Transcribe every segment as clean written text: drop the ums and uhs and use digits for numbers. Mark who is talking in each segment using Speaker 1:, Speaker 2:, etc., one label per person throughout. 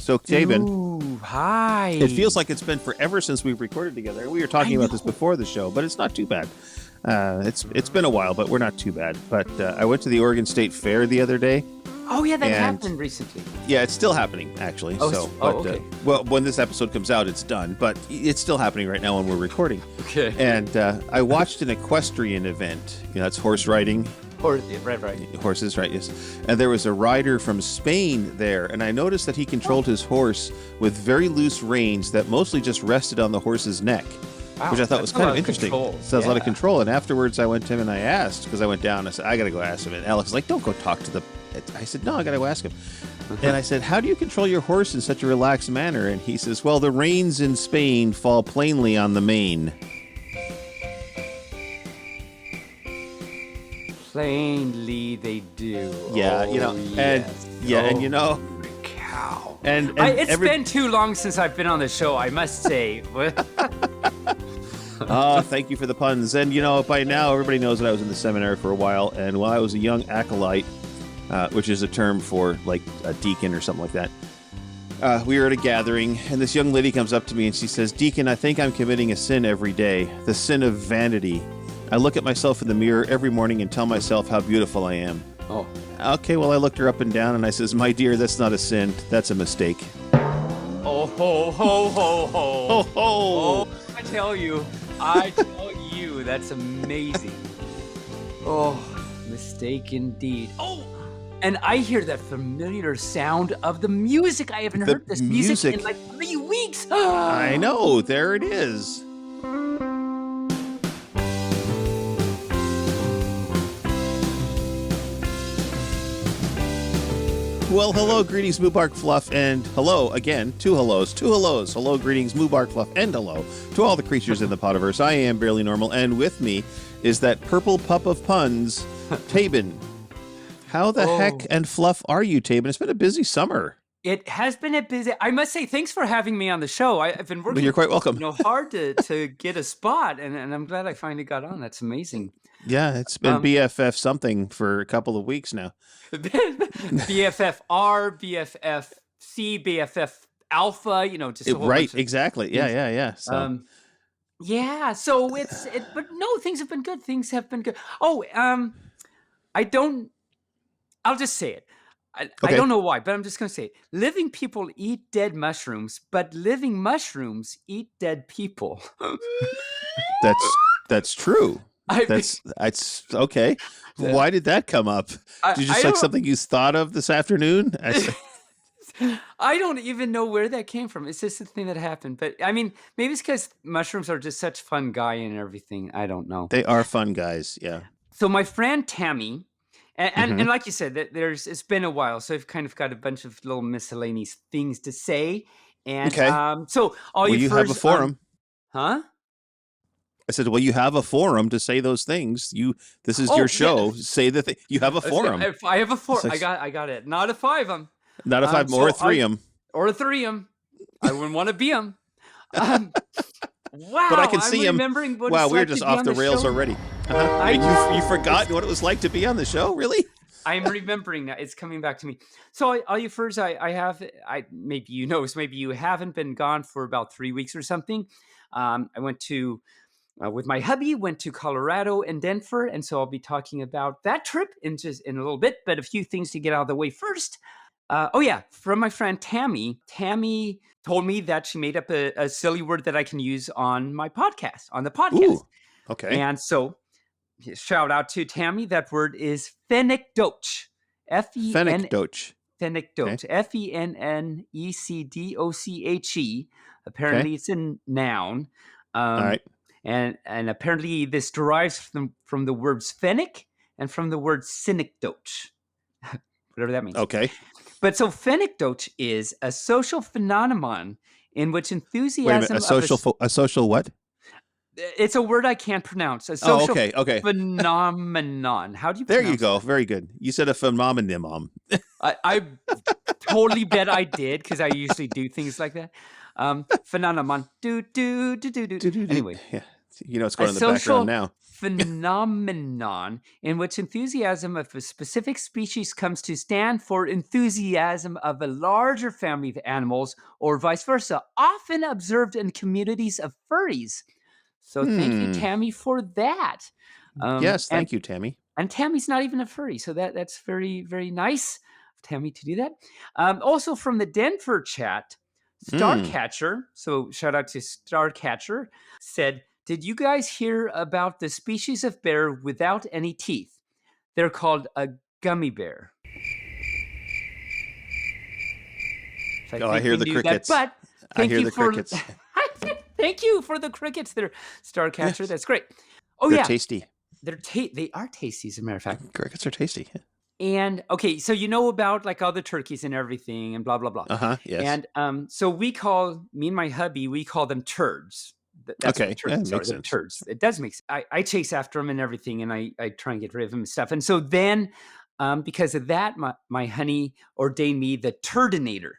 Speaker 1: So, Taebyn,
Speaker 2: Ooh, hi.
Speaker 1: it feels like it's been forever since we've recorded together. We were talking about this before the show, but it's not too bad. It's been a while, but we're not too bad. But I went to the Oregon State Fair the other day.
Speaker 2: Oh, yeah, that happened recently.
Speaker 1: Yeah, it's still happening, actually.
Speaker 2: Okay.
Speaker 1: Well, when this episode comes out, it's done, but it's still happening right now when we're recording.
Speaker 2: Okay.
Speaker 1: And I watched an equestrian event. You know, that's horse riding.
Speaker 2: Right.
Speaker 1: Horses, right, yes. And there was a rider from Spain there, and I noticed that he controlled his horse with very loose reins that mostly just rested on the horse's neck, which I thought was kind of interesting. So that's a lot of control. And afterwards, I went to him and I asked, because I went down, I said, I got to go ask him. And Alex was like, don't go talk to the... I said, no, I got to go ask him. And I said, how do you control your horse in such a relaxed manner? And he says, well, the reins in Spain fall plainly on the mane.
Speaker 2: Plainly they do.
Speaker 1: Yeah,
Speaker 2: oh,
Speaker 1: you know,
Speaker 2: yes.
Speaker 1: And you know,
Speaker 2: cow.
Speaker 1: And
Speaker 2: it's been too long since I've been on the show, I must say.
Speaker 1: Oh, thank you for the puns. And you know, by now everybody knows that I was in the seminary for a while, and while I was a young acolyte, which is a term for like a deacon or something like that, we were at a gathering, and this young lady comes up to me and she says, "Deacon, I think I'm committing a sin every day, the sin of vanity. I look at myself in the mirror every morning and tell myself how beautiful I am."
Speaker 2: Oh.
Speaker 1: Okay, well, I looked her up and down and I says, "My dear, that's not a sin. That's a mistake."
Speaker 2: Oh, ho, ho, ho, ho.
Speaker 1: Ho, ho.
Speaker 2: Oh, I tell you, that's amazing. Oh, mistake indeed. Oh, and I hear that familiar sound of the music. I haven't heard this music in like 3 weeks.
Speaker 1: I know, there it is. Well, hello, greetings, Moobarkfluff, and hello again, two hellos. Hello, greetings, Moobarkfluff, and hello to all the creatures in the Podiverse. I am Barely Normal, and with me is that purple pup of puns, Taebyn. How the heck and fluff are you, Taebyn? It's been a busy summer.
Speaker 2: It has been a busy. I must say, thanks for having me on the show. I've been working.
Speaker 1: You're quite welcome.
Speaker 2: Hard to get a spot, and I'm glad I finally got on. That's amazing.
Speaker 1: Yeah, it's been BFF something for a couple of weeks now.
Speaker 2: BFFR, BFFC, BFF Alpha. You know, just a whole bunch of
Speaker 1: exactly. Yeah.
Speaker 2: So. Yeah. So but no, things have been good. Things have been good. Oh, I'll just say it. I don't know why, but I'm just going to say it. Living people eat dead mushrooms, but living mushrooms eat dead people.
Speaker 1: That's true. That's okay. Yeah. Why did that come up? Did you just like something you thought of this afternoon?
Speaker 2: I don't even know where that came from. It's just a thing that happened. But I mean, maybe it's because mushrooms are just such fun guy and everything. I don't know.
Speaker 1: They are fun guys. Yeah.
Speaker 2: So my friend Tammy, and like you said, it's been a while, so I've kind of got a bunch of little miscellaneous things to say. And so
Speaker 1: you have a forum,
Speaker 2: huh?
Speaker 1: I said, well, you have a forum to say those things. This is your show. Yeah. Say the thing. You have a forum.
Speaker 2: I have a forum. I got it. Not a 5-'em.
Speaker 1: Not a 5-'em or a 3-'em.
Speaker 2: Or a 3-'em. I wouldn't want to be 'em. Wow.
Speaker 1: But I can see him. Wow, we're just off the rails already. You forgot what it was like to be on the show, really?
Speaker 2: I'm remembering now. It's coming back to me. So all you first, maybe you know, maybe you haven't been gone for about 3 weeks or something. I went to. With my hubby, went to Colorado and Denfur, and so I'll be talking about that trip in a little bit, but a few things to get out of the way first. From my friend Tammy. Tammy told me that she made up a silly word that I can use on the podcast.
Speaker 1: Ooh, okay.
Speaker 2: And so, shout out to Tammy. That word is fenecdoche.
Speaker 1: Fenecdoche.
Speaker 2: Fenecdoche. Fennecdoche. Apparently, it's a noun.
Speaker 1: All right.
Speaker 2: And apparently this derives from the words fennec and from the word synecdoche, whatever that means.
Speaker 1: Okay.
Speaker 2: But so fenecdoche is a social phenomenon in which enthusiasm.
Speaker 1: Wait a minute, a social what?
Speaker 2: It's a word I can't pronounce. A social
Speaker 1: okay.
Speaker 2: phenomenon. How do you?
Speaker 1: There you go. That? Very good. You said a phenomenon.
Speaker 2: I totally bet I did because I usually do things like that. Phenomenon. Do. Anyway.
Speaker 1: Yeah. You know what's
Speaker 2: A
Speaker 1: going on in the background
Speaker 2: social
Speaker 1: now.
Speaker 2: phenomenon in which enthusiasm of a specific species comes to stand for enthusiasm of a larger family of animals, or vice versa, often observed in communities of furries. So thank you, Tammy, for that.
Speaker 1: Yes,
Speaker 2: And
Speaker 1: thank you, Tammy.
Speaker 2: Tammy's not even a furry, so that's very, very nice of Tammy to do that. Also from the Denfur chat, Starcatcher, so shout out to Starcatcher, said, did you guys hear about the species of bear without any teeth? They're called a gummy bear. So
Speaker 1: I hear the crickets.
Speaker 2: But
Speaker 1: thank you for crickets.
Speaker 2: Thank you for the crickets there, Starcatcher. Yes. That's great. Oh,
Speaker 1: they're tasty.
Speaker 2: They are tasty, as a matter of fact.
Speaker 1: Crickets are tasty.
Speaker 2: And okay, so you know about like all the turkeys and everything and blah blah blah.
Speaker 1: Yes.
Speaker 2: And so me and my hubby, we call them turds. That's
Speaker 1: okay.
Speaker 2: What turds
Speaker 1: makes
Speaker 2: are.
Speaker 1: Sense.
Speaker 2: Turds. It does make sense. I chase after them and everything, and I try and get rid of them and stuff. And so then, because of that, my honey ordained me the turdinator.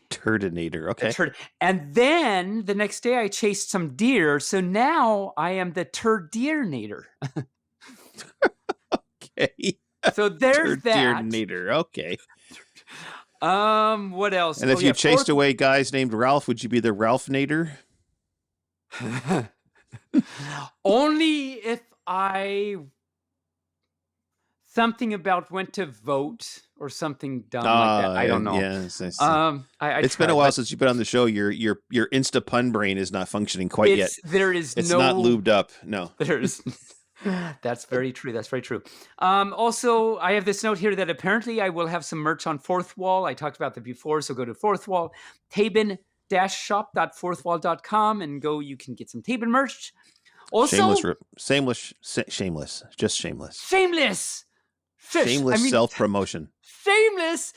Speaker 1: Turdinator. Okay.
Speaker 2: And then the next day I chased some deer. So now I am the turdeernator.
Speaker 1: Okay.
Speaker 2: So there's that.
Speaker 1: Turdinator. Okay.
Speaker 2: What else?
Speaker 1: And if you chased away guys named Ralph, would you be the Ralph-nator?
Speaker 2: Only if I something about went to vote or something dumb like that. I don't know.
Speaker 1: Yes,
Speaker 2: it's
Speaker 1: been a while since you've been on the show. Your Insta pun brain is not functioning quite yet. It's not lubed up. No.
Speaker 2: There's That's very true. That's very true. Also, I have this note here that apparently I will have some merch on Fourth Wall. I talked about that before, so go to Fourth Wall, Taebyn-shop.fourthwall.com, and you can get some Taebyn merch. Also,
Speaker 1: shameless, self-promotion.
Speaker 2: Shameless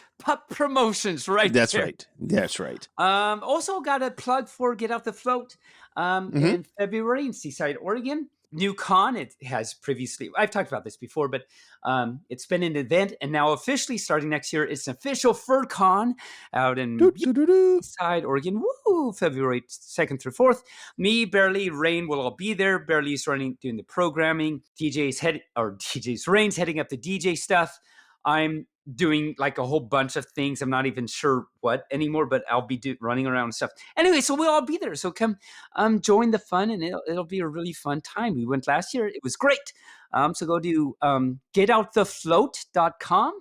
Speaker 2: promotions, right?
Speaker 1: That's there. Right. That's right.
Speaker 2: Also got a plug for Get Out the Float in February in Seaside, Oregon. New con. It has previously, I've talked about this before, but it's been an event, and now officially starting next year, it's an official FurCon out in Seaside, Oregon. Woo! February 2nd through 4th. Me, Barely, Rain will all be there. Barely's doing the programming. Rain's heading up the DJ stuff. I'm doing like a whole bunch of things. I'm not even sure what anymore, but I'll be running around and stuff. Anyway, so we'll all be there. So come join the fun, and it'll be a really fun time. We went last year. It was great. So go to getoutthefloat.com,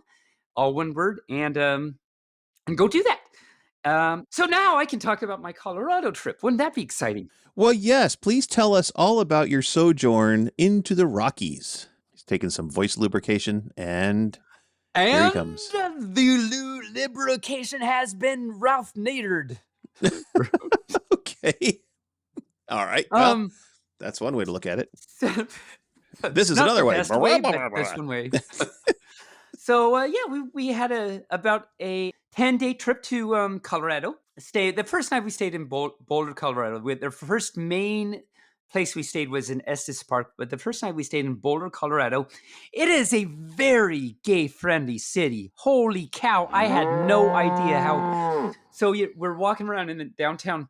Speaker 2: all one word, and go do that. So now I can talk about my Colorado trip. Wouldn't that be exciting?
Speaker 1: Well, yes. Please tell us all about your sojourn into the Rockies. He's taking some voice lubrication, and here he comes.
Speaker 2: The lubrication has been Ralph-natured.
Speaker 1: Okay. All right. Well, that's one way to look at it. This is another way.
Speaker 2: That's one way. So, we had about a 10-day trip to Colorado. The first night we stayed in Boulder, Colorado. The first main place we stayed was in Estes Park, but the first night we stayed in Boulder, Colorado. It is a very gay-friendly city. Holy cow. I had no idea how. So we're walking around in the downtown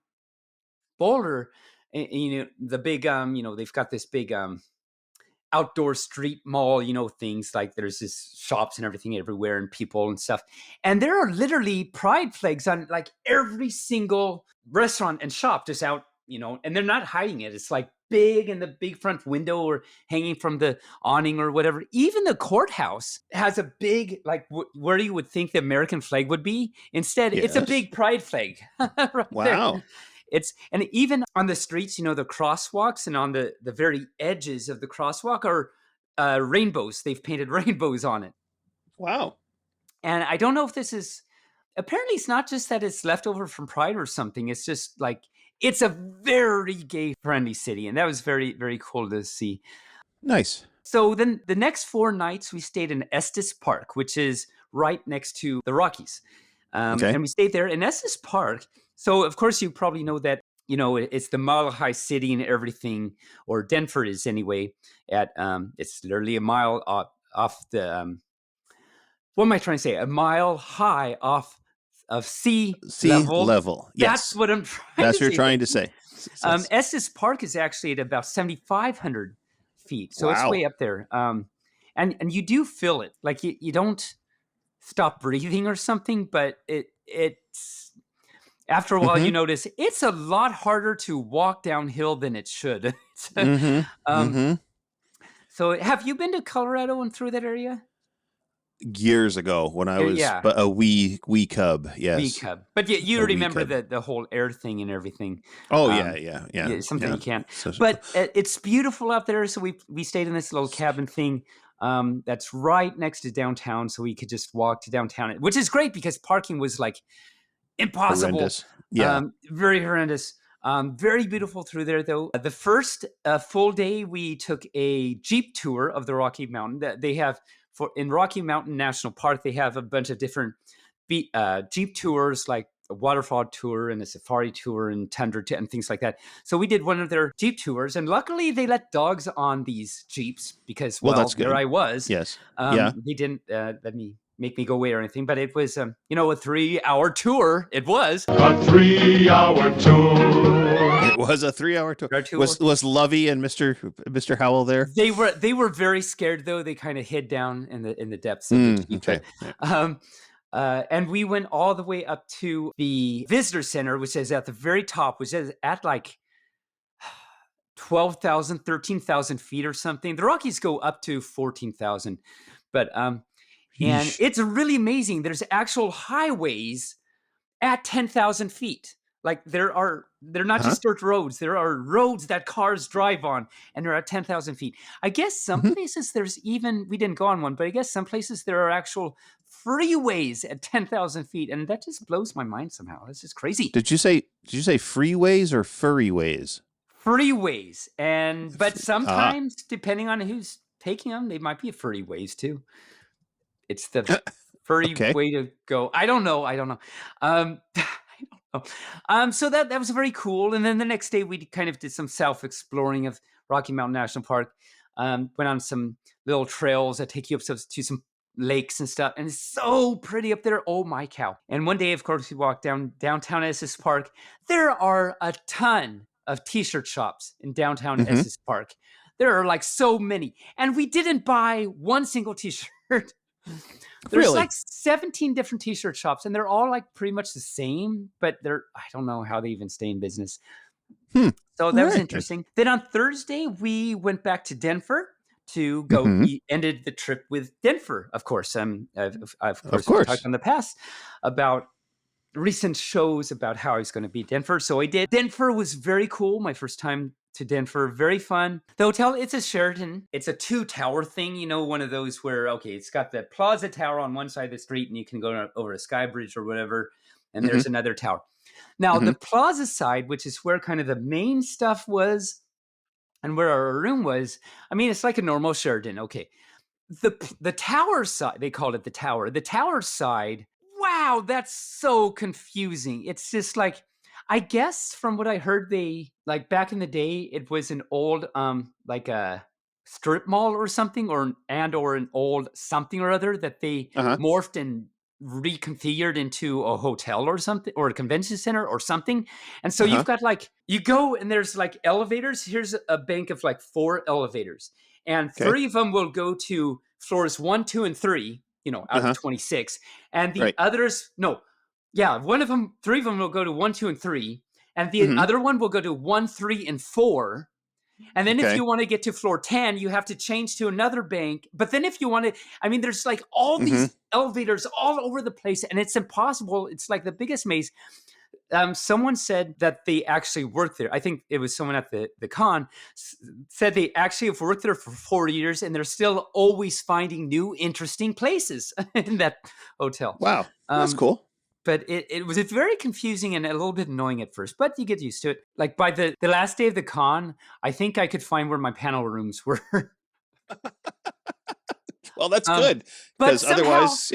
Speaker 2: Boulder, and, the big, they've got this big outdoor street mall, things like there's this shops and everything everywhere and people and stuff. And there are literally pride flags on like every single restaurant and shop just out, and they're not hiding it. It's like big in the big front window or hanging from the awning or whatever. Even the courthouse has a big, like where you would think the American flag would be. Instead, It's a big pride flag. Right.
Speaker 1: Wow.
Speaker 2: There. And even on the streets, the crosswalks, and on the very edges of the crosswalk are rainbows. They've painted rainbows on it.
Speaker 1: Wow.
Speaker 2: And I don't know if this is, apparently it's not just that it's left over from Pride or something. It's just like, it's a very gay-friendly city, and that was very, very cool to see.
Speaker 1: Nice.
Speaker 2: So then the next 4 nights, we stayed in Estes Park, which is right next to the Rockies.
Speaker 1: Okay.
Speaker 2: And we stayed there in Estes Park. So, of course, you probably know that, it's the mile-high city and everything, or Denfur is anyway, it's literally a mile off the, what am I trying to say? A mile high off of sea level.
Speaker 1: Yes.
Speaker 2: That's what I'm trying to say.
Speaker 1: That's what you're trying to say.
Speaker 2: Estes Park is actually at about 7,500 feet, so it's
Speaker 1: Wow.
Speaker 2: way up there. And you do feel it, like you don't stop breathing or something, but it's after a while you notice it's a lot harder to walk downhill than it should. So have you been to Colorado and through that area?
Speaker 1: Years ago when I was
Speaker 2: Yeah,
Speaker 1: a wee cub.
Speaker 2: wee
Speaker 1: Yes.
Speaker 2: cub. But you
Speaker 1: A wee
Speaker 2: remember
Speaker 1: cub.
Speaker 2: the whole air thing and everything.
Speaker 1: Oh
Speaker 2: Um,
Speaker 1: yeah.
Speaker 2: something you can't.
Speaker 1: So,
Speaker 2: But it's beautiful out there. So we stayed in this little cabin thing that's right next to downtown, so we could just walk to downtown, which is great because parking was like impossible.
Speaker 1: horrendous. Yeah.
Speaker 2: Very horrendous. Very beautiful through there, though. The first full day, we took a Jeep tour of the Rocky Mountain. They have in Rocky Mountain National Park, they have a bunch of different Jeep tours, like a waterfall tour and a safari tour and tundra and things like that. So we did one of their Jeep tours, and luckily they let dogs on these Jeeps because,
Speaker 1: That's
Speaker 2: there
Speaker 1: good.
Speaker 2: I was.
Speaker 1: Yes. Yeah.
Speaker 2: They didn't make me go away or anything, but it was, a 3-hour tour. It was
Speaker 3: a 3-hour tour.
Speaker 1: It was a 3-hour tour. Was Lovey and Mr. Howell there?
Speaker 2: They were very scared, though. They kind of hid down in the depths of the Jeep.
Speaker 1: Okay.
Speaker 2: And we went all the way up to the visitor center, which is at the very top, which is at like 12,000, 13,000 feet or something. The Rockies go up to 14,000, but and it's really amazing. There's actual highways at 10,000 feet. Like they're not just dirt roads. There are roads that cars drive on, and they're at 10,000 feet. I guess some places we didn't go on one, but I guess some places there are actual freeways at 10,000 feet, and that just blows my mind somehow. It's just crazy.
Speaker 1: Did you say freeways or furryways?
Speaker 2: Freeways, but sometimes depending on who's taking them, they might be freeways too. It's the furry way to go. I don't know. So that was very cool. And then the next day we kind of did some self-exploring of Rocky Mountain National Park. Went on some little trails that take you up to some lakes and stuff. And it's so pretty up there. Oh my cow. And one day, of course, we walked downtown Estes Park. There are a ton of t-shirt shops in downtown Estes Park. There are like so many. And we didn't buy one single t-shirt. There's like 17 different t-shirt shops, and they're all like pretty much the same, but I don't know how they even stay in business. So that was interesting. Then on Thursday, we went back to Denfur to go. We ended the trip with Denfur, of course. Of course. Talked in the past about recent shows about how I was going to be Denfur. So I did. Denfur was very cool. My first time to Denfur. Very fun. The hotel, it's a Sheraton. It's a 2-tower thing, one of those where, it's got the Plaza Tower on one side of the street and you can go over a sky bridge or whatever, and there's another tower. Now, the Plaza side, which is where kind of the main stuff was and where our room was, it's like a normal Sheraton. Okay. The tower side, they called it the tower. The tower side, wow, that's so confusing. It's just like, I guess from what I heard, they like back in the day, it was an old like a strip mall or something, or an old something or other that they morphed and reconfigured into a hotel or something, or a convention center or something. And so you've got like, you go and there's like elevators. Here's a bank of like 4 elevators, and 3 of them will go to floors 1, 2, and 3. Out of 26, and the others no. Yeah, 3 of them will go to 1, 2, and 3, and the other one will go to 1, 3, and 4. And then if you want to get to floor 10, you have to change to another bank. But then if you want to, there's like all these elevators all over the place, and it's impossible. It's like the biggest maze. Someone said that they actually worked there. I think it was someone at the con said they actually have worked there for 4 years, and they're still always finding new interesting places in that hotel.
Speaker 1: Wow, that's cool.
Speaker 2: But it was very confusing and a little bit annoying at first, but you get used to it. Like by the last day of the con, I think I could find where my panel rooms were.
Speaker 1: Well, that's good, because otherwise,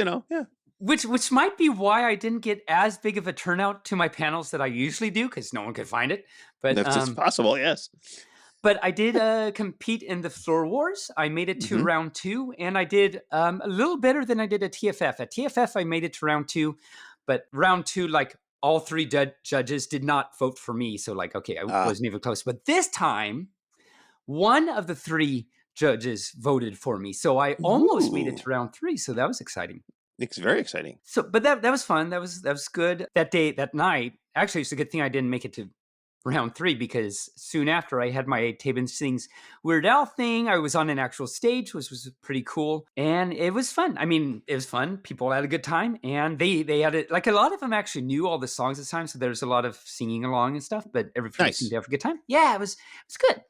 Speaker 2: Which might be why I didn't get as big of a turnout to my panels that I usually do, because no one could find it. But
Speaker 1: that's just possible, yes.
Speaker 2: But I did compete in the Floor Wars. I made it to round 2, and I did a little better than I did at TFF. At TFF, I made it to round 2. But round 2, like all three judges did not vote for me. So like, okay, I wasn't even close. But this time, one of the three judges voted for me. So I almost made it to round 3. So that was exciting.
Speaker 1: It's very exciting.
Speaker 2: So, but that was fun. That was good. That night, actually, it's a good thing I didn't make it to round 3 because soon after I had my Taebyn Sings Weird Al thing. I was on an actual stage, which was pretty cool. And it was fun. I mean, it was fun. People had a good time. And they had it, like a lot of them actually knew all the songs this time. So there's a lot of singing along and stuff, but everybody seemed to have a good time. Yeah, it was good.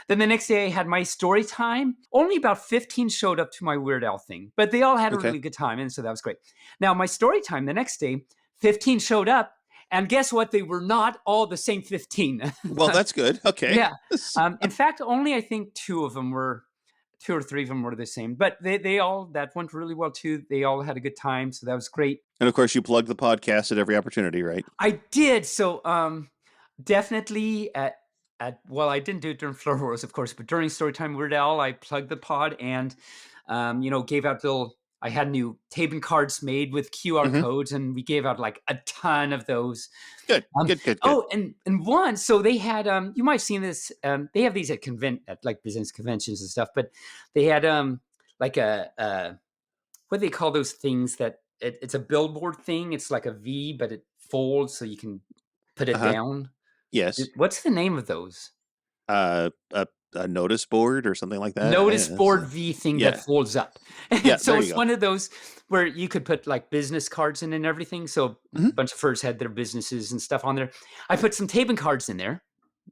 Speaker 2: Then the next day I had my story time. Only about 15 showed up to my Weird Al thing, but they all had a really good time. And so that was great. Now my story time the next day, 15 showed up. And guess what? They were not all the same 15.
Speaker 1: Well, that's good. Okay.
Speaker 2: Yeah. In fact, only I think 2 or 3 of them were the same. But they all, that went really well too. They all had a good time. So that was great.
Speaker 1: And of course, you plugged the podcast at every opportunity, right?
Speaker 2: I did. So definitely well, I didn't do it during Floor Wars, of course, but during Storytime Weird Al, I plugged the pod and, gave out I had new Taebyn cards made with QR codes, and we gave out like a ton of those.
Speaker 1: Good. Good.
Speaker 2: Oh, and one, so they had, you might have seen this, they have these at like business conventions and stuff, but they had like what do they call those things that, it's a billboard thing. It's like a V, but it folds so you can put it down.
Speaker 1: Yes.
Speaker 2: What's the name of those?
Speaker 1: A notice board or something like that.
Speaker 2: Notice board V thing that folds up.
Speaker 1: Yeah,
Speaker 2: so it's one of those where you could put like business cards in and everything. So a bunch of Furs had their businesses and stuff on there. I put some Taebyn cards in there.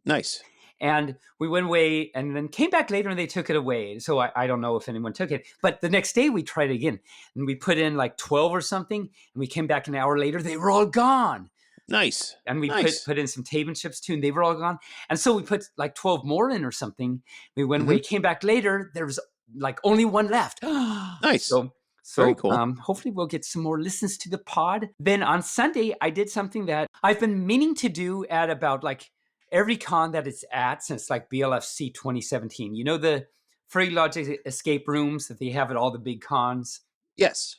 Speaker 1: Nice.
Speaker 2: And we went away and then came back later and they took it away. So I don't know if anyone took it. But the next day we tried it again. And we put in like 12 or something. And we came back an hour later. They were all gone.
Speaker 1: Nice.
Speaker 2: And we put in some Taebyn chips too, and they were all gone. And so we put like 12 more in or something. We went away, came back later. There was like only one left.
Speaker 1: Nice.
Speaker 2: So
Speaker 1: very cool.
Speaker 2: Hopefully we'll get some more listens to the pod. Then on Sunday, I did something that I've been meaning to do at about like every con that it's at since like BLFC 2017. You know, the Free Logic escape rooms that they have at all the big cons?
Speaker 1: Yes.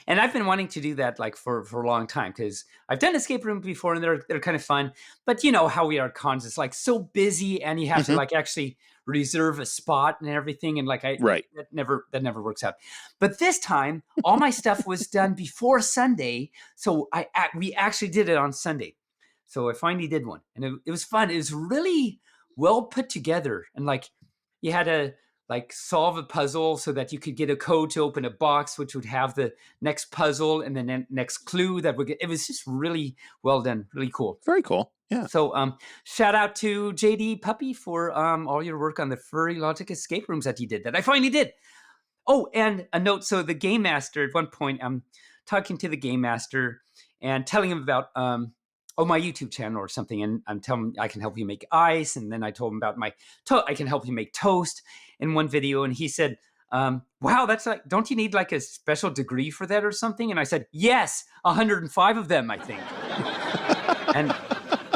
Speaker 2: And I've been wanting to do that like for a long time because I've done escape rooms before and they're kind of fun. But you know how we are at cons. It's like so busy and you have to like actually reserve a spot and everything. And like that never works out. But this time, all my stuff was done before Sunday. So we actually did it on Sunday. So I finally did one. And it was fun. It was really well put together. And like you had to like solve a puzzle so that you could get a code to open a box, which would have the next puzzle and the next clue that would get. It was just really well done, really cool.
Speaker 1: Very cool. Yeah.
Speaker 2: So shout out to JD Puppy for all your work on the Furry Logic escape rooms that he did, that I finally did. Oh, and a note. So the game master, at one point, I'm talking to the game master and telling him about my YouTube channel or something. And I'm telling him I can help you make ice. And then I told him about I can help you make toast in one video. And he said, wow, that's like, don't you need like a special degree for that or something? And I said, yes, 105 of them, I think.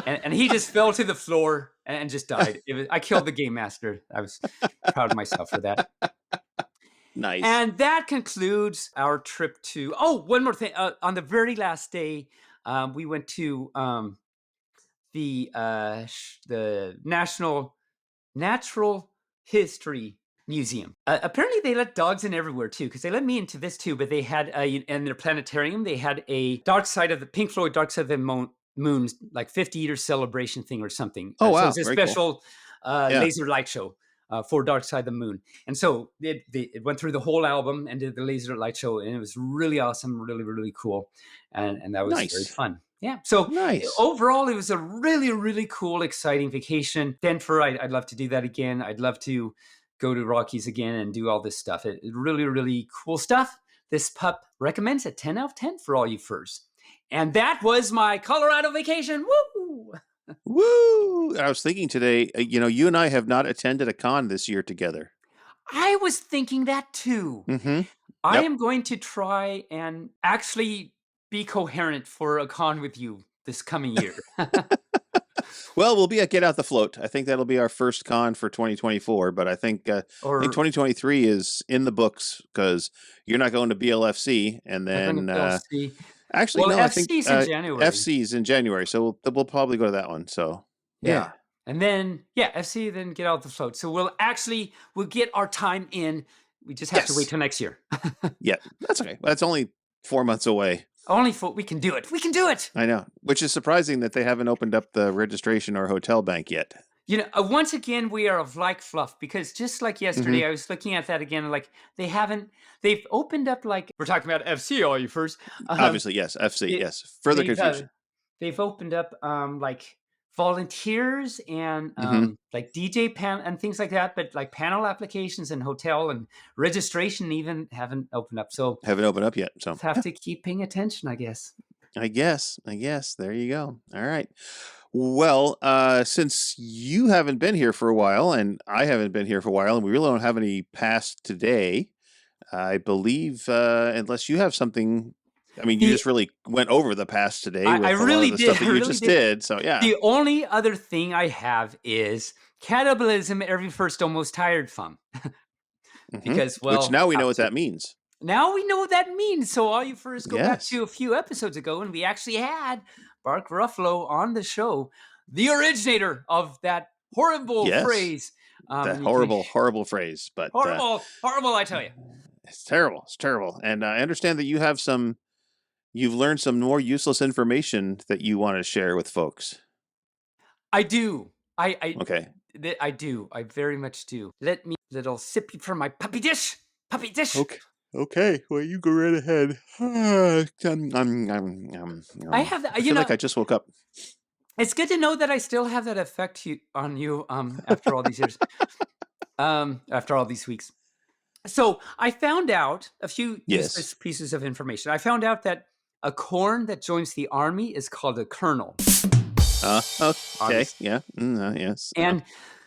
Speaker 2: and he just fell to the floor and just died. I killed the game master. I was proud of myself for that.
Speaker 1: Nice.
Speaker 2: And that concludes our trip to, one more thing. On the very last day, we went to the National Natural History Museum. Apparently, they let dogs in everywhere too, because they let me into this too. But they had in their planetarium, they had a Pink Floyd Dark Side of the Moon, like 50-year celebration thing or something.
Speaker 1: Oh wow!
Speaker 2: So it's a special laser light show for Dark Side of the Moon. And so it went through the whole album and did the laser light show, and it was really awesome, really, really cool. And that was very fun. Yeah. So overall, it was a really, really cool, exciting vacation. Denfur, I'd love to do that again. I'd love to go to Rockies again and do all this stuff. It really, really cool stuff. This pup recommends a 10 out of 10 for all you furs. And that was my Colorado vacation. Woo!
Speaker 1: Woo! I was thinking today, you and I have not attended a con this year together.
Speaker 2: I was thinking that too.
Speaker 1: Mm-hmm.
Speaker 2: I am going to try and actually be coherent for a con with you this coming year.
Speaker 1: Well, we'll be at Get Out the Float. I think that'll be our first con for 2024, but I think 2023 is in the books because you're not going to BLFC, and then Actually,
Speaker 2: Well,
Speaker 1: no, I think
Speaker 2: FC's in January.
Speaker 1: FC's in January, so we'll probably go to that one. So
Speaker 2: Yeah. And then, FC, then get out the float. So we'll get our time in. We just have to wait till next year.
Speaker 1: Yeah, that's okay. That's only 4 months away.
Speaker 2: We can do it. We can do it.
Speaker 1: I know, which is surprising that they haven't opened up the registration or hotel bank yet.
Speaker 2: Once again, we are of like fluff, because just like yesterday, I was looking at that again. Like they've opened up, like we're talking about FC, all you first.
Speaker 1: Obviously, yes, FC, yes. Further confusion.
Speaker 2: They've opened up like volunteers and like DJ panel and things like that, but like panel applications and hotel and registration even haven't opened up. So
Speaker 1: haven't opened up yet. So
Speaker 2: have to keep paying attention, I guess.
Speaker 1: I guess. There you go. All right. Well, since you haven't been here for a while and I haven't been here for a while, and we really don't have any past today, I believe, unless you have something. I mean, you just really went over the past today with a lot of the stuff that you just did. So, yeah.
Speaker 2: The only other thing I have is cannibalism every first almost tired fun. Because,
Speaker 1: which now we know what that means.
Speaker 2: Now we know what that means. So all you first go back to a few episodes ago, and we actually had Bark Ruffalo on the show, the originator of that horrible phrase.
Speaker 1: That horrible phrase. But
Speaker 2: horrible, I tell you.
Speaker 1: It's terrible. It's terrible. And I understand that you've learned some more useless information that you want to share with folks.
Speaker 2: I do.
Speaker 1: Okay.
Speaker 2: I do. I very much do. Let me little sippy from my puppy dish. Puppy dish.
Speaker 1: Okay. Well, you go right ahead. I
Speaker 2: have that.
Speaker 1: I feel like I just woke up.
Speaker 2: It's good to know that I still have that effect on you. After all these years. After all these weeks. So I found out a few useless pieces of information. I found out that a corn that joins the army is called a colonel.
Speaker 1: Okay. Yeah. Yes.
Speaker 2: And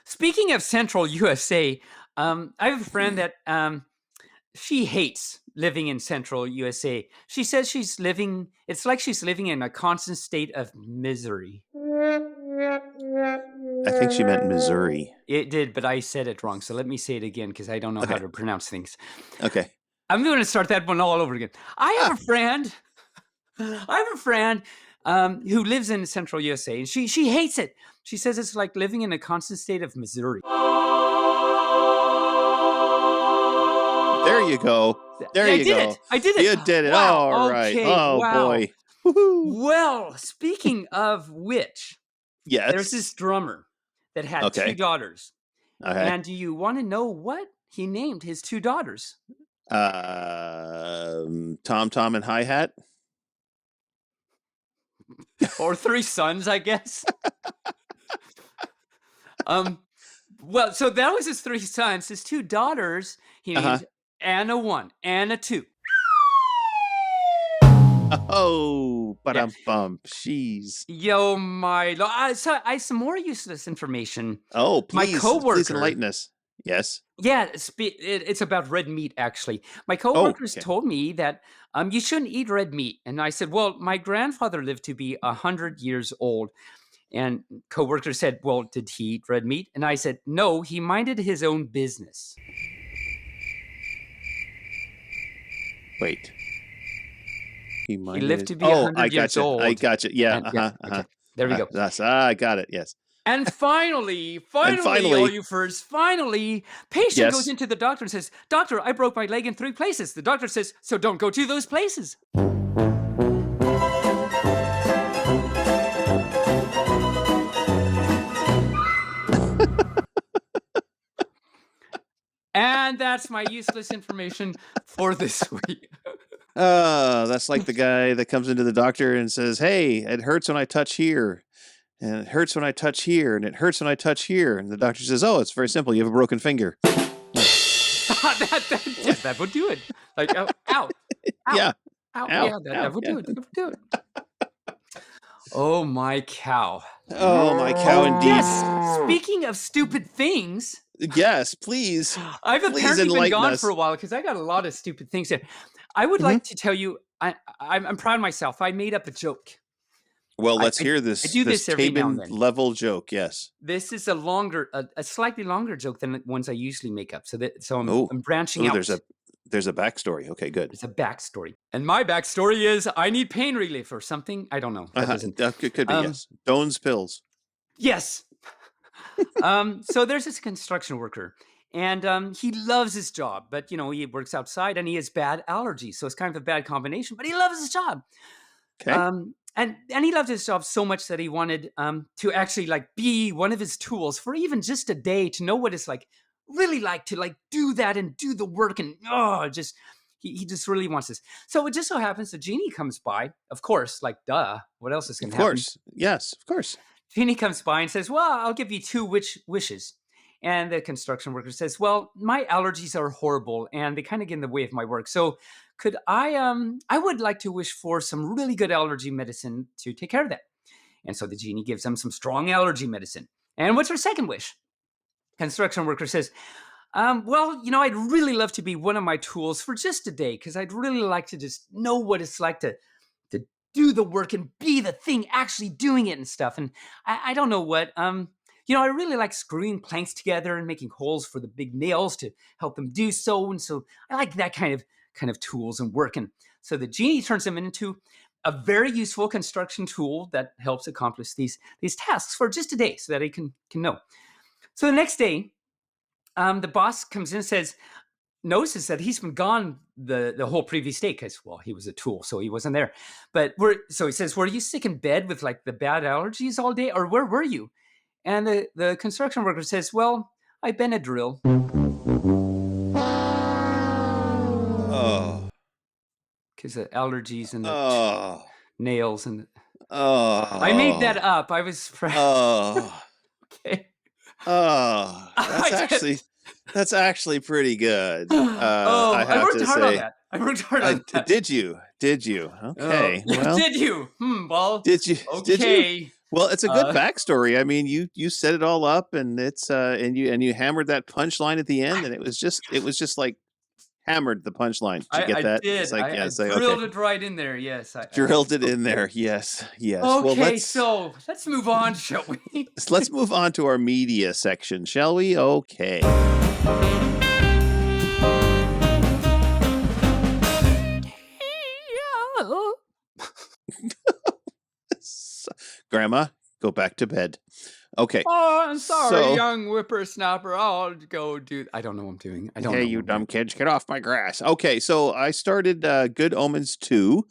Speaker 2: speaking of Central USA, I have a friend that she hates living in Central USA. She says it's like she's living in a constant state of misery.
Speaker 1: I think she meant Missouri.
Speaker 2: It did, but I said it wrong. So let me say it again, because I don't know how to pronounce things.
Speaker 1: Okay.
Speaker 2: I'm going to start that one all over again. I have a friend who lives in Central USA, and she hates it. She says it's like living in a constant state of misery.
Speaker 1: There you go. I did it. You did it.
Speaker 2: Wow.
Speaker 1: All right.
Speaker 2: Okay.
Speaker 1: Oh, boy. Woo-hoo.
Speaker 2: Well, speaking of which, there's this drummer that had two daughters.
Speaker 1: Okay.
Speaker 2: And do you want to know what he named his two daughters?
Speaker 1: Tom, and hi-hat.
Speaker 2: Or three sons, I guess. Well, so that was his three sons. His two daughters, he named Anna 1, Anna 2.
Speaker 1: Oh, bum. Jeez.
Speaker 2: Yo, my so I some more useless information.
Speaker 1: Oh, please,
Speaker 2: my coworker,
Speaker 1: please enlighten us. Yes.
Speaker 2: Yeah, it's about red meat, actually. My coworkers told me that you shouldn't eat red meat, and I said, well, my grandfather lived to be 100 years old. And coworker said, well, did he eat red meat? And I said, no, he minded his own business.
Speaker 1: Wait.
Speaker 2: He lived to be 100 years old.
Speaker 1: I got you. Yeah.
Speaker 2: Okay. There we go.
Speaker 1: I got it. Yes.
Speaker 2: And finally, all you first, patient goes into the doctor and says, doctor, I broke my leg in 3 places. The doctor says, so don't go to those places. And that's my useless information for this week.
Speaker 1: That's like the guy that comes into the doctor and says, hey, it hurts when I touch here. And it hurts when I touch here. And it hurts when I touch here. And the doctor says, oh, it's very simple. You have a broken finger.
Speaker 2: that would do it. Like, ow.
Speaker 1: Yeah.
Speaker 2: Ow. Yeah, that would do it. That would do it. Oh, my cow.
Speaker 1: Oh, my cow, indeed.
Speaker 2: Yes. Speaking of stupid things.
Speaker 1: Yes, please.
Speaker 2: I've apparently been gone for a while because I got a lot of stupid things here. I would like to tell you, I'm proud of myself. I made up a joke.
Speaker 1: Well, let's hear this.
Speaker 2: I do this every now and then.
Speaker 1: Level joke, yes.
Speaker 2: This is a slightly longer joke than the ones I usually make up. So I'm branching out.
Speaker 1: There's a backstory. Okay, good.
Speaker 2: There's a backstory. And my backstory is I need pain relief or something. I don't know. That doesn't.
Speaker 1: Could be, yes. Doan's pills.
Speaker 2: Yes. So there's this construction worker, and he loves his job, but he works outside and he has bad allergies, so it's kind of a bad combination. But he loves his job.
Speaker 1: Okay.
Speaker 2: And he loved his job so much that he wanted to actually be one of his tools for even just a day, to know what it's really to do that and do the work, and he just really wants this. So it just so happens the genie comes by, of course, duh, what else is going to happen?
Speaker 1: Of course, yes, of course.
Speaker 2: Genie comes by and says, well, I'll give you 2 wishes. And the construction worker says, well, my allergies are horrible and they kind of get in the way of my work. So could I would like to wish for some really good allergy medicine to take care of that. And so the genie gives him some strong allergy medicine. And what's her second wish? Construction worker says, well, I'd really love to be one of my tools for just a day, because I'd really like to just know what it's like to do the work and be the thing actually doing it and stuff. And I don't know what, I really like screwing planks together and making holes for the big nails to help them do so. And so I like that kind of tools and work. And so the genie turns him into a very useful construction tool that helps accomplish these tasks for just a day, so that he can know. So the next day, the boss comes in and notices that he's been gone the whole previous day, because, well, he was a tool, so he wasn't there. But so he says, were you sick in bed with the bad allergies all day, or where were you? And the construction worker says, well, I been a drill.
Speaker 1: Oh.
Speaker 2: Because of allergies and the nails and.
Speaker 1: I
Speaker 2: made that up. I was. Okay.
Speaker 1: That's actually pretty good.
Speaker 2: I worked hard on that. I worked hard on that.
Speaker 1: Did you? Okay. Well,
Speaker 2: did you? Well,
Speaker 1: did you?
Speaker 2: Okay.
Speaker 1: Did you? Well, it's a good backstory. I mean, you set it all up, and it's and you hammered that punchline at the end, and it was just hammered the punchline. Did you get that?
Speaker 2: I did. I drilled it right in there. Yes, I
Speaker 1: drilled it in there. Yes.
Speaker 2: Okay,
Speaker 1: well,
Speaker 2: so let's move on, shall we?
Speaker 1: Let's move on to our media section, shall we? Okay. Grandma, go back to bed. Okay.
Speaker 2: Oh, I'm sorry, young whippersnapper. I'll go do. I don't know what I'm doing. I don't know.
Speaker 1: Hey, you dumb kids, get off my grass. Okay, so I started Good Omens 2,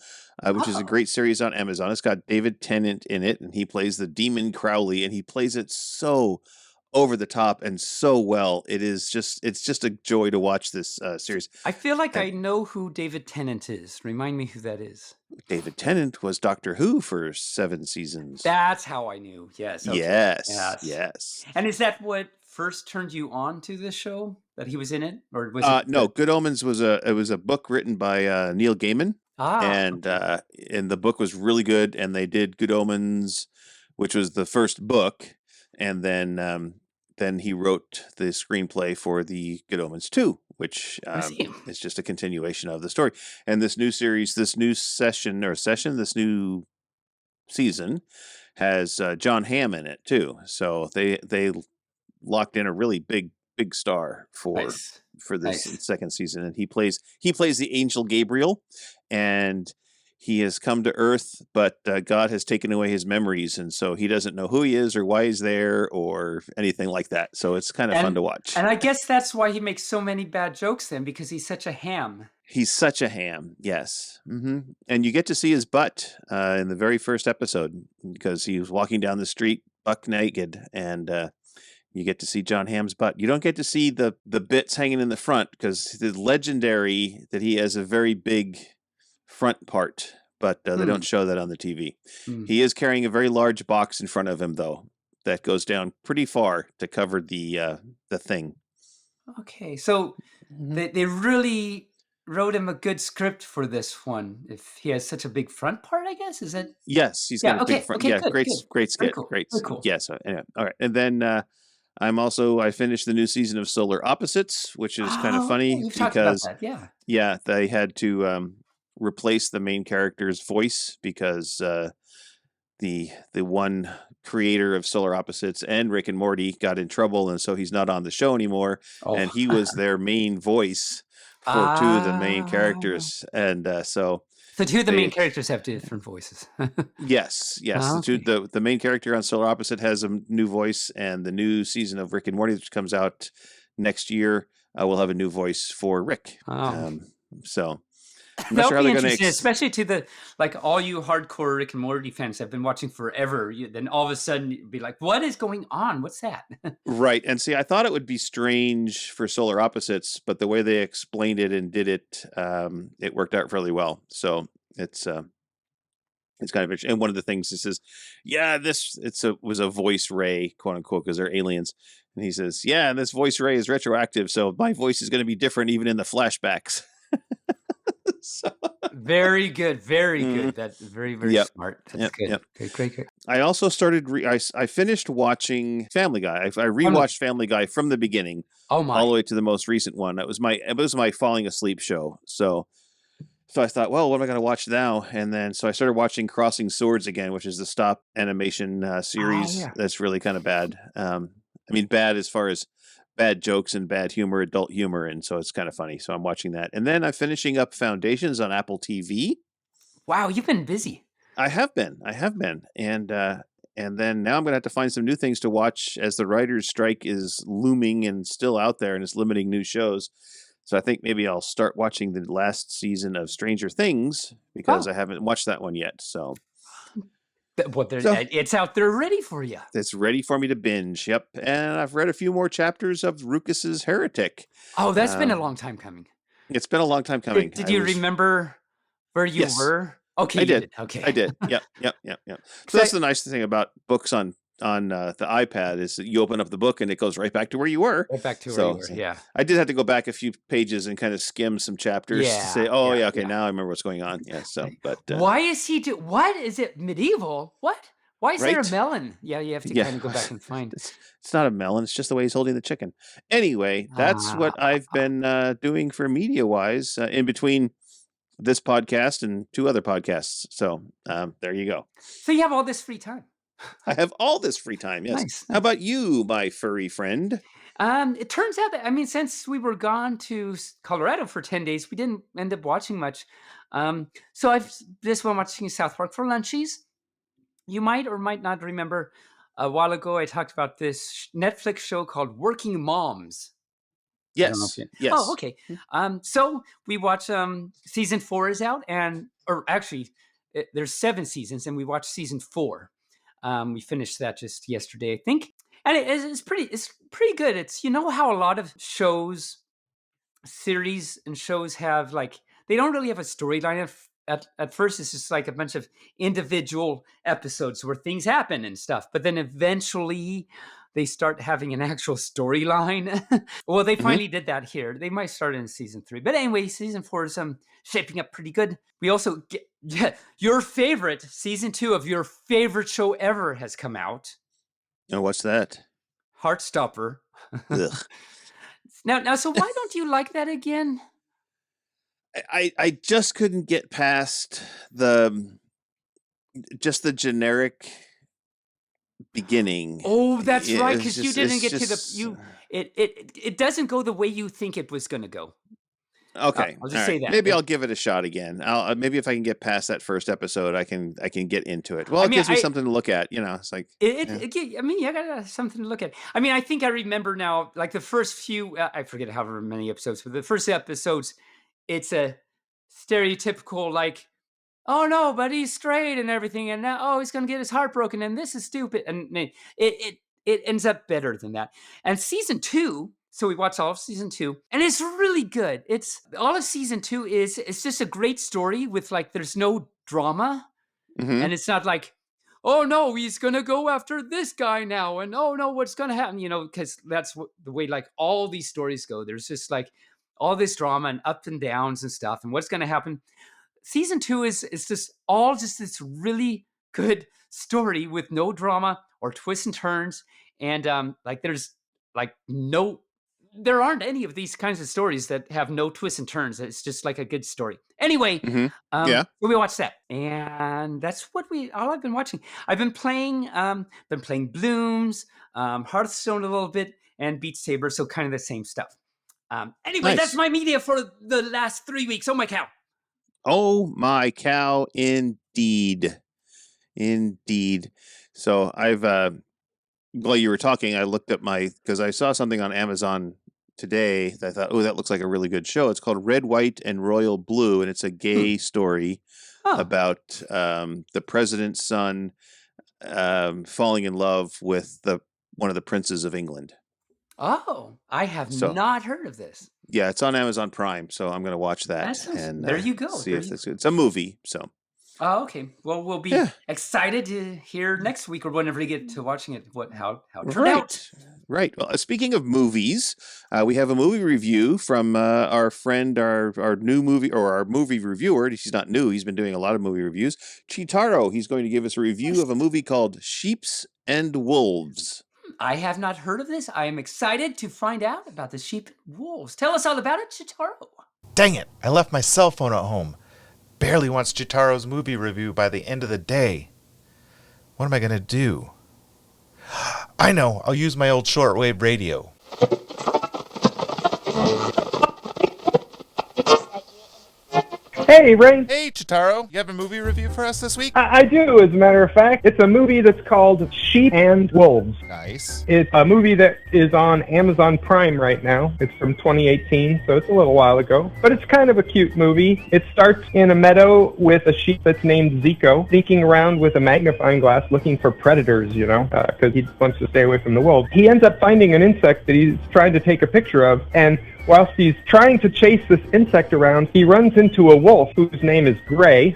Speaker 1: which is a great series on Amazon. It's got David Tennant in it, and he plays the demon Crowley, and he plays it so over the top and so well. It's just a joy to watch this series.
Speaker 2: I feel like I know who David Tennant is. Remind me who that is.
Speaker 1: David Tennant was Doctor Who for 7 seasons.
Speaker 2: That's how I knew. Yes. Okay.
Speaker 1: Yes.
Speaker 2: And is that what first turned you on to this show, that he was in it, or was it?
Speaker 1: No, Good Omens was a book written by Neil Gaiman, and the book was really good. And they did Good Omens, which was the first book, and then he wrote the screenplay for the Good Omens 2, which is just a continuation of the story. And this new series, this new this new season has John Hamm in it too. So they locked in a really big star for this second season, and he plays the angel Gabriel, and he has come to Earth, but God has taken away his memories, and so he doesn't know who he is or why he's there or anything like that. So it's kind of fun to watch.
Speaker 2: And I guess that's why he makes so many bad jokes then, because he's such a ham.
Speaker 1: He's such a ham, yes. Mm-hmm. And you get to see his butt in the very first episode, because he was walking down the street buck naked, and you get to see John Hamm's butt. You don't get to see the bits hanging in the front, because it's legendary that he has a very big front part, but they don't show that on the TV. He is carrying a very large box in front of him, though, that goes down pretty far to cover the thing. Okay,
Speaker 2: so they really wrote him a good script for this one. If he has such a big front part, I guess, is it?
Speaker 1: Yes, he's got a big front.
Speaker 2: Okay,
Speaker 1: great skit, great. Cool. Yes, anyway, all right, and then I finished the new season of Solar Opposites, which is kind of funny because they had to replace the main character's voice because the one creator of Solar Opposites and Rick and Morty got in trouble, and so he's not on the show anymore. And he was their main voice for two of the main
Speaker 2: Ah.
Speaker 1: characters, and so
Speaker 2: So two of the main
Speaker 1: they
Speaker 2: characters have different voices.
Speaker 1: yes,
Speaker 2: Ah, okay.
Speaker 1: the main character on Solar Opposite has a new voice, and the new season of Rick and Morty, which comes out next year, will have a new voice for Rick.
Speaker 2: Oh.
Speaker 1: So I'm not
Speaker 2: That'll
Speaker 1: sure how
Speaker 2: be
Speaker 1: they're going
Speaker 2: interesting,
Speaker 1: to.
Speaker 2: especially to the like all you hardcore Rick and Morty fans have been watching forever. Then all of a sudden you'd be like, "What is going on? What's that?"
Speaker 1: Right. And see, I thought it would be strange for Solar Opposites, but the way they explained it and did it, it worked out fairly well. So it's kind of interesting. And one of the things he says, yeah, was a voice ray, quote unquote, because they're aliens. And he says, yeah, and this voice ray is retroactive, so my voice is going to be different even in the flashbacks. So,
Speaker 2: Very good, very good. That's very, very
Speaker 1: yep,
Speaker 2: smart. That's good.
Speaker 1: yep.
Speaker 2: Great, great, great.
Speaker 1: I also started. I finished watching Family Guy. I rewatched Family Guy from the beginning,
Speaker 2: Oh my!
Speaker 1: all the way to the most recent one. It was my falling asleep show. So I thought, well, what am I going to watch now? And then so I started watching Crossing Swords again, which is the stop animation
Speaker 2: Oh
Speaker 1: series
Speaker 2: yeah.
Speaker 1: that's really kind of bad. I mean, bad as far as bad jokes and bad humor, adult humor, and so it's kind of funny. So I'm watching that, and then I'm finishing up Foundations on Apple TV.
Speaker 2: Wow, you've been busy.
Speaker 1: I have been, and then now I'm going to have to find some new things to watch as the writers' strike is looming and still out there, and it's limiting new shows. So I think maybe I'll start watching the last season of Stranger Things because
Speaker 2: Oh.
Speaker 1: I haven't watched that one yet. So
Speaker 2: It's out there ready for you.
Speaker 1: it's ready for me to binge. Yep, and I've read a few more chapters of Ruckus's Heretic.
Speaker 2: Oh, that's been a long time coming.
Speaker 1: It's been a long time coming.
Speaker 2: Did you remember where you were? Okay,
Speaker 1: I did.
Speaker 2: Okay,
Speaker 1: I did. Yep. So that's the nice thing about books on the iPad is that you open up the book and it goes right back to where you were.
Speaker 2: Right back to where you were. Yeah.
Speaker 1: I did have to go back a few pages and kind of skim some chapters to say, okay, now I remember what's going on. Yeah. So, but
Speaker 2: why is he what is it medieval? What? Why is there a
Speaker 1: Right?
Speaker 2: melon? Yeah, you have to kind of go back and find.
Speaker 1: It's not a melon. It's just the way he's holding the chicken. Anyway, that's what I've been doing for media wise in between this podcast and two other podcasts. So there you go.
Speaker 2: So you have all this free time.
Speaker 1: I have all this free time. Yes.
Speaker 2: Nice.
Speaker 1: How about you, my furry friend?
Speaker 2: It turns out that since we were gone to Colorado for 10 days, we didn't end up watching much. So I've just been watching South Park for lunchies. You might or might not remember a while ago I talked about this Netflix show called Working Moms.
Speaker 1: Yes. Yes.
Speaker 2: Oh, okay. So we watched season 4 is out, or actually, there's 7 seasons, and we watched season 4. We finished that just yesterday, I think, and it's pretty good. It's how a lot of series and shows have they don't really have a storyline. At first, it's just like a bunch of individual episodes where things happen and stuff, but then eventually they start having an actual storyline. Well, they finally did that here. They might start in season 3. But anyway, season 4 is shaping up pretty good. We also get your favorite, season 2 of your favorite show ever has come out.
Speaker 1: Oh, what's that?
Speaker 2: Heartstopper.
Speaker 1: Ugh.
Speaker 2: Now, so why don't you like that again?
Speaker 1: I just couldn't get past the generic beginning.
Speaker 2: Oh, that's right, because you
Speaker 1: just-
Speaker 2: didn't
Speaker 1: it's
Speaker 2: get to the
Speaker 1: just-
Speaker 2: you. It doesn't go the way you think it was going to go.
Speaker 1: Okay,
Speaker 2: I'll just
Speaker 1: all
Speaker 2: say
Speaker 1: right.
Speaker 2: that.
Speaker 1: Maybe I'll give it a shot again. Maybe if I can get past that first episode, I can get into it. Well, it gives me something to look at. It's like
Speaker 2: you got something to look at. I think I remember now, like the first few. I forget however many episodes, but the first episodes, it's a stereotypical oh no, but he's straight and everything, and now he's gonna get his heart broken, and this is stupid, and it ends up better than that. And season 2. So we watched all of season 2, and it's really good. It's all of season 2 it's just a great story with there's no drama, and it's not oh no, he's gonna go after this guy now, and oh no, what's gonna happen? Because that's the way all these stories go. There's just all this drama and ups and downs and stuff, and what's gonna happen. Season 2 is just all just this really good story with no drama or twists and turns, and there aren't any of these kinds of stories that have no twists and turns. It's just a good story. Anyway,
Speaker 1: yeah.
Speaker 2: so we watched that, and that's all I've been watching. I've been playing Blooms, Hearthstone a little bit, and Beat Saber, so kind of the same stuff. Anyway,
Speaker 1: Nice.
Speaker 2: that's my media for the last 3 weeks. Oh my cow!
Speaker 1: Oh my cow, indeed. Indeed. So I've while you were talking, I looked up because I saw something on Amazon today that I thought, oh, that looks like a really good show. It's called Red, White, and Royal Blue, and it's a gay story about the president's son falling in love with one of the princes of England.
Speaker 2: Oh, I have not heard of this.
Speaker 1: Yeah, it's on Amazon Prime, so I'm going to watch that. And
Speaker 2: there you go.
Speaker 1: See if it's good. It's a movie, so.
Speaker 2: Oh, okay. Well, we'll be excited to hear next week or whenever you get to watching it. How it turned out.
Speaker 1: Right. Well, speaking of movies, we have a movie review from our friend, our new movie, or our movie reviewer. He's not new. He's been doing a lot of movie reviews. Chitaro. He's going to give us a review of a movie called Sheeps and Wolves.
Speaker 2: I have not heard of this. I am excited to find out about the Sheep and Wolves. Tell us all about it, Chitaro.
Speaker 4: Dang it. I left my cell phone at home. Barely wants Chitaro's movie review by the end of the day. What am I going to do? I know. I'll use my old shortwave radio.
Speaker 5: Hey, Ray.
Speaker 4: Hey, Chitaro. You have a movie review for us this week?
Speaker 5: I do, as a matter of fact. It's a movie that's called Sheep and Wolves.
Speaker 4: Nice.
Speaker 5: It's a movie that is on Amazon Prime right now. It's from 2018, so it's a little while ago. But it's kind of a cute movie. It starts in a meadow with a sheep that's named Zico, sneaking around with a magnifying glass looking for predators, because he wants to stay away from the wolves. He ends up finding an insect that he's trying to take a picture of, and whilst he's trying to chase this insect around, he runs into a wolf whose name is Gray,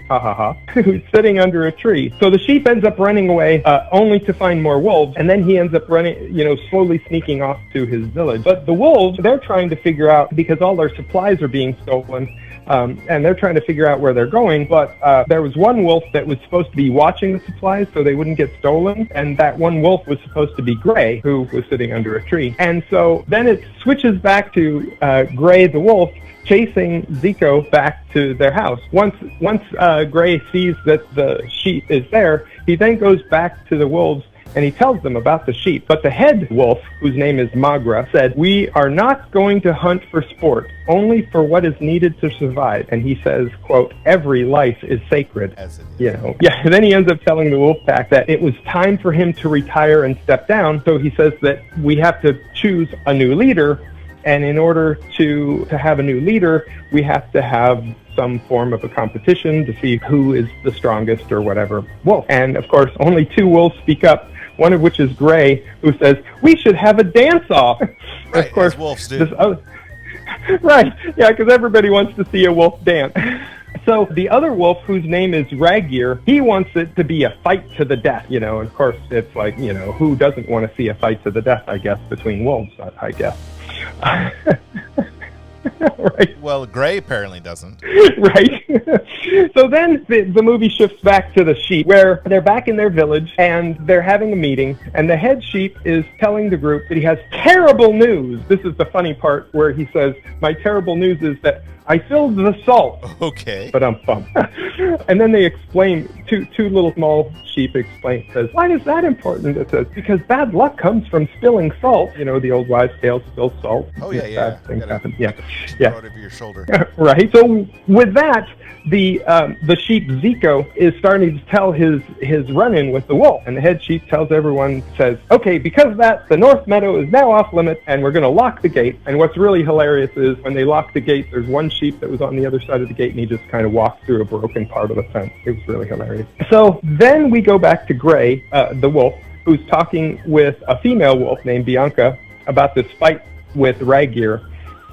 Speaker 5: who's sitting under a tree. So the sheep ends up running away, only to find more wolves, and then he ends up running, slowly sneaking off to his village. But the wolves, they're trying to figure out, because all their supplies are being stolen, and they're trying to figure out where they're going, but there was one wolf that was supposed to be watching the supplies so they wouldn't get stolen, and that one wolf was supposed to be Gray, who was sitting under a tree. And so then it switches back to Gray the wolf chasing Zico back to their house. Once Gray sees that the sheep is there, he then goes back to the wolves and he tells them about the sheep. But the head wolf, whose name is Magra, said, "We are not going to hunt for sport, only for what is needed to survive." And he says, quote, "Every life is sacred."
Speaker 4: As it is.
Speaker 5: Yeah. And then he ends up telling the wolf pack that it was time for him to retire and step down. So he says that we have to choose a new leader. And in order to have a new leader, we have to have some form of a competition to see who is the strongest or whatever wolf. And of course, only two wolves speak up, one of which is Gray, who says, "We should have a dance-off."
Speaker 4: Right,
Speaker 5: of course,
Speaker 4: as wolves do.
Speaker 5: Right, yeah, because everybody wants to see a wolf dance. So the other wolf, whose name is Ragir, he wants it to be a fight to the death, and of course it's like, who doesn't want to see a fight to the death, I guess, between wolves, I guess. Right.
Speaker 4: Well, Gray apparently doesn't.
Speaker 5: Right. So then the movie shifts back to the sheep, where they're back in their village and they're having a meeting, and the head sheep is telling the group that he has terrible news. This is the funny part where he says, "My terrible news is that I filled the salt."
Speaker 4: Okay.
Speaker 5: But and then they explain, two little small sheep explain, says, "Why is that important?" It says, "Because bad luck comes from spilling salt." The old wives' tale, spill salt.
Speaker 4: Oh, yeah.
Speaker 5: Bad things happen. Yeah.
Speaker 4: Throw it over your shoulder.
Speaker 5: Right. So with that, the sheep Zico is starting to tell his run-in with the wolf, and the head sheep tells everyone, says, "Okay, because of that, the North Meadow is now off limits, and we're going to lock the gate." And what's really hilarious is when they lock the gate, there's one sheep that was on the other side of the gate, and he just kind of walked through a broken part of the fence. It was really hilarious. So then we go back to Gray, the wolf, who's talking with a female wolf named Bianca about this fight with Ragir.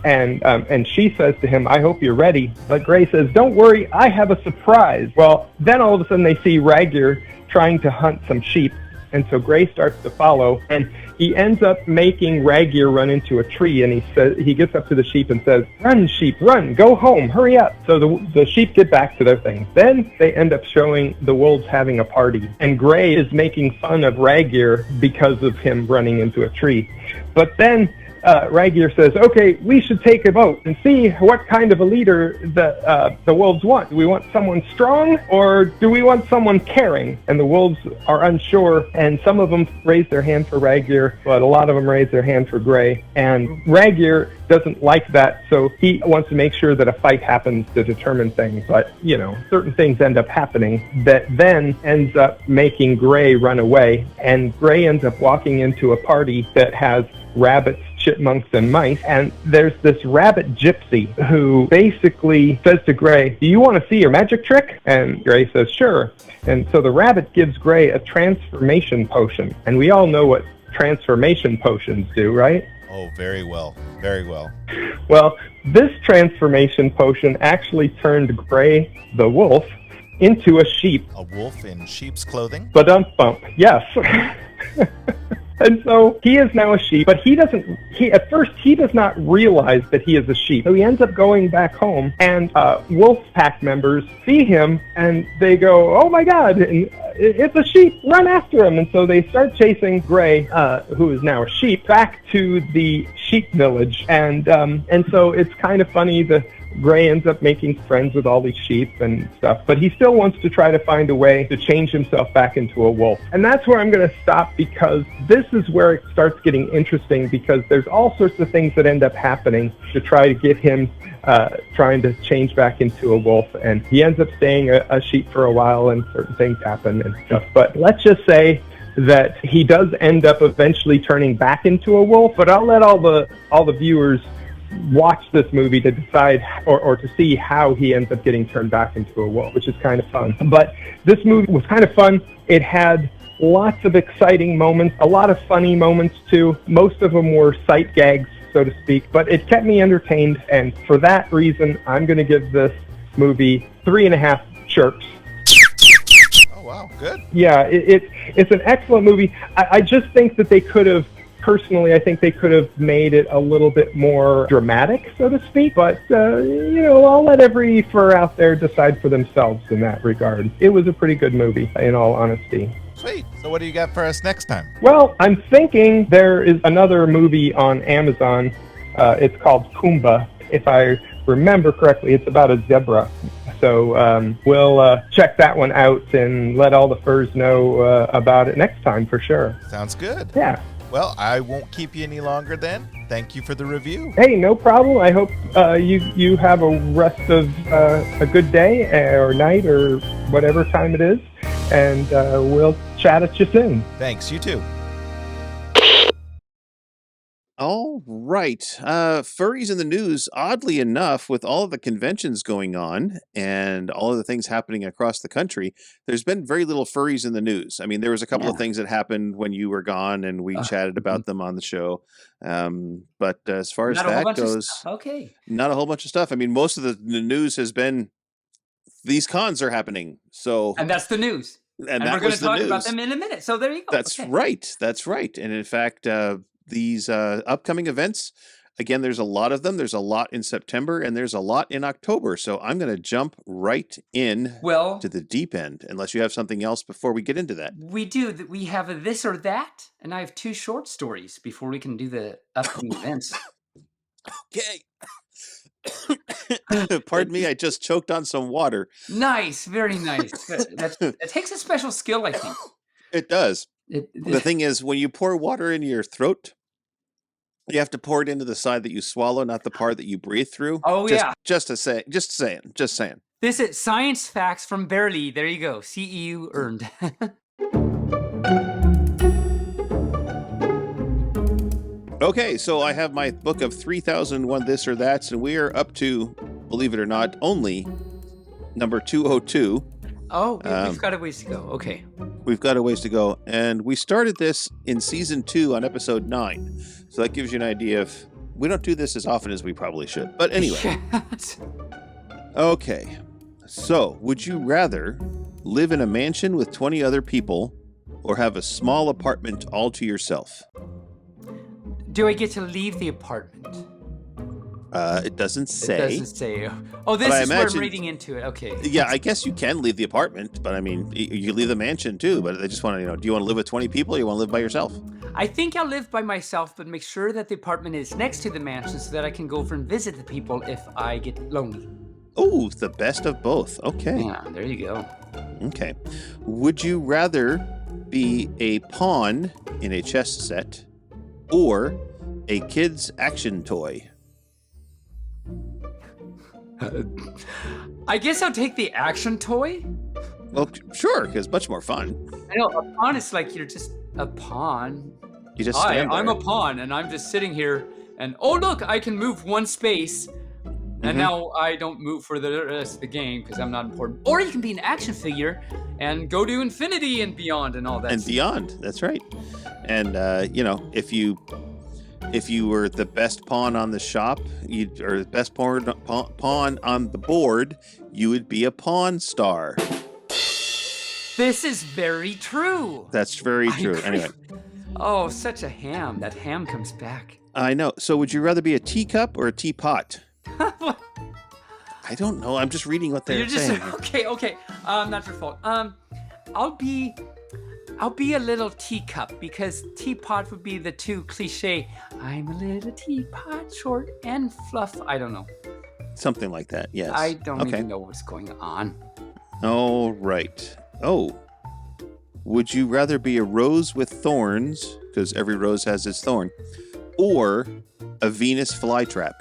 Speaker 5: And she says to him, "I hope you're ready." But Gray says, "Don't worry, I have a surprise." Well, then all of a sudden they see Ragir trying to hunt some sheep. And so Gray starts to follow, and he ends up making Ragir run into a tree, and he gets up to the sheep and says, "Run, sheep, run, go home, hurry up." So the sheep get back to their things. Then they end up showing the wolves having a party, and Gray is making fun of Ragir because of him running into a tree. But then Ragier says, okay, we should take a vote and see what kind of a leader the wolves want. Do we want someone strong, or do we want someone caring? And the wolves are unsure, and some of them raise their hand for Ragier, but a lot of them raise their hand for Gray. And Ragier doesn't like that, so he wants to make sure that a fight happens to determine things. But, you know, certain things end up happening that then ends up making Gray run away, and Gray ends up walking into a party that has rabbits, chipmunks, and mice, and there's this rabbit gypsy who basically says to Gray, do you want to see your magic trick? And Gray says, sure. And so the rabbit gives Gray a transformation potion, and we all know what transformation potions do, right?
Speaker 4: Oh, very well. Very well.
Speaker 5: Well, this transformation potion actually turned Gray the wolf into a sheep.
Speaker 4: A wolf in sheep's clothing?
Speaker 5: Ba-dum-bump. Yes. And so he is now a sheep, but at first he does not realize that he is a sheep. So he ends up going back home, and wolf pack members see him, and they go, oh my God, and it's a sheep, run after him. And so they start chasing Gray, who is now a sheep, back to the sheep village. And so it's kind of funny, Gray ends up making friends with all these sheep and stuff, but he still wants to try to find a way to change himself back into a wolf. And that's where I'm going to stop, because this is where it starts getting interesting, because there's all sorts of things that end up happening to try to get him trying to change back into a wolf. And he ends up staying a sheep for a while, and certain things happen and stuff. But let's just say that he does end up eventually turning back into a wolf, but I'll let all the viewers watch this movie to decide or to see how he ends up getting turned back into a wolf, which is kind of fun. But this movie was kind of fun. It had lots of exciting moments, a lot of funny moments too. Most of them were sight gags, so to speak, but it kept me entertained, and for that reason, I'm going to give this movie 3.5 chirps.
Speaker 4: Oh, wow, good.
Speaker 5: Yeah, it's an excellent movie. I just think that they could have, personally, I think they could have made it a little bit more dramatic, so to speak. But, I'll let every fur out there decide for themselves in that regard. It was a pretty good movie, in all honesty.
Speaker 4: Sweet. So what do you got for us next time?
Speaker 5: Well, I'm thinking there is another movie on Amazon. It's called Pumbaa. If I remember correctly, it's about a zebra. So we'll check that one out and let all the furs know about it next time for sure.
Speaker 4: Sounds good.
Speaker 5: Yeah.
Speaker 4: Well, I won't keep you any longer then. Thank you for the review.
Speaker 5: Hey, no problem. I hope you have a rest of a good day or night or whatever time it is. And we'll chat at you soon.
Speaker 4: Thanks. You too.
Speaker 1: All right. Furries in the news, oddly enough, with all of the conventions going on and all of the things happening across the country, there's been very little furries in the news. I mean, there was a couple of things that happened when you were gone, and we chatted about them on the show. But as far as that goes, not a whole bunch of stuff. I mean, most of the news has been these cons are happening.
Speaker 2: And that's the news.
Speaker 1: And
Speaker 2: we're going to talk about them in a minute. So there you go.
Speaker 1: That's right. That's right. And in fact, these upcoming events, again, there's a lot of them. There's a lot in September, and there's a lot in October. So I'm going to jump right in to the deep end, unless you have something else before we get into that.
Speaker 2: We do. We have a this or that, and I have 2 short stories before we can do the upcoming events.
Speaker 1: Okay. Pardon me, I just choked on some water.
Speaker 2: Nice. Very nice. It takes a special skill, I think.
Speaker 1: It does. The thing is, when you pour water into your throat, you have to pour it into the side that you swallow, not the part that you breathe through.
Speaker 2: Oh,
Speaker 1: Just saying.
Speaker 2: This is science facts from Barely. There you go. CEU earned.
Speaker 1: Okay, so I have my book of 3001 this or that's, and we are up to, believe it or not, only number 202.
Speaker 2: Oh, we've got a ways to go. Okay.
Speaker 1: We've got a ways to go. And we started this in season 2 on episode 9. So that gives you an idea of, we don't do this as often as we probably should. But anyway. Okay. So, would you rather live in a mansion with 20 other people or have a small apartment all to yourself?
Speaker 2: Do I get to leave the apartment?
Speaker 1: It doesn't say.
Speaker 2: It doesn't say. Oh, this is where I'm reading into it. Okay.
Speaker 1: Yeah, I guess you can leave the apartment, but I mean, you leave the mansion too. But they just want to, do you want to live with 20 people or you want to live by yourself?
Speaker 2: I think I'll live by myself, but make sure that the apartment is next to the mansion so that I can go over and visit the people if I get lonely.
Speaker 1: Oh, the best of both. Okay.
Speaker 2: Yeah, there you go.
Speaker 1: Okay. Would you rather be a pawn in a chess set or a kid's action toy?
Speaker 2: I guess I'll take the action toy.
Speaker 1: Well, sure, because much more fun.
Speaker 2: I know, a pawn is like you're just a pawn.
Speaker 1: You just
Speaker 2: Hi,
Speaker 1: stand there.
Speaker 2: I'm a pawn, and I'm just sitting here, and oh look, I can move one space, and now I don't move for the rest of the game because I'm not important. Or you can be an action figure and go to infinity and beyond and all that.
Speaker 1: And beyond, that's right. And if you were the best pawn on the shop, or the best pawn on the board, you would be a pawn star.
Speaker 2: This is very true.
Speaker 1: That's very true. Anyway.
Speaker 2: Oh, such a ham. That ham comes back.
Speaker 1: I know. So would you rather be a teacup or a teapot?
Speaker 2: What?
Speaker 1: I don't know. I'm just reading what they're saying.
Speaker 2: Okay. Not your fault. I'll be a little teacup because teapot would be the too cliche. I'm a little teapot, short and fluff. I don't know.
Speaker 1: Something like that, yes.
Speaker 2: I don't even know what's going on.
Speaker 1: All right. Oh. Would you rather be a rose with thorns, because every rose has its thorn, or a Venus flytrap?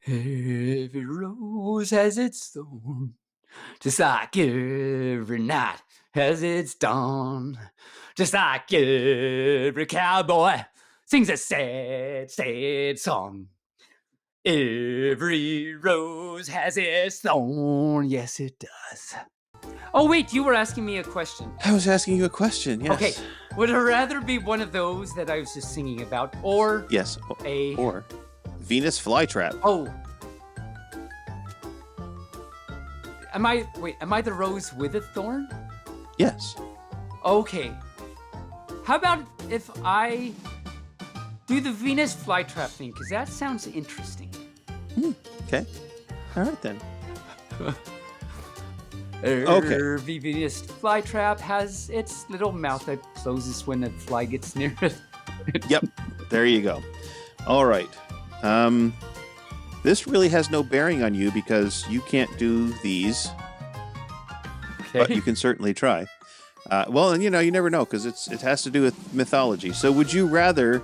Speaker 2: Every rose has its thorn, just like every night has its dawn. Just like every cowboy sings a sad, sad song. Every rose has its thorn, yes it does. Oh wait, you were asking me a question.
Speaker 1: I was asking you a question, yes.
Speaker 2: Okay, would I rather be one of those that I was just singing about, or
Speaker 1: yes, or Venus flytrap?
Speaker 2: Oh, am I the rose with a thorn?
Speaker 1: Yes.
Speaker 2: Okay. How about if I do the Venus flytrap thing? Because that sounds interesting.
Speaker 1: Okay. All right then.
Speaker 2: The Venus flytrap has its little mouth that closes when a fly gets near it.
Speaker 1: Yep. There you go. All right. This really has no bearing on you because you can't do these.
Speaker 2: Okay.
Speaker 1: But you can certainly try. Well, and you never know because it has to do with mythology. So would you rather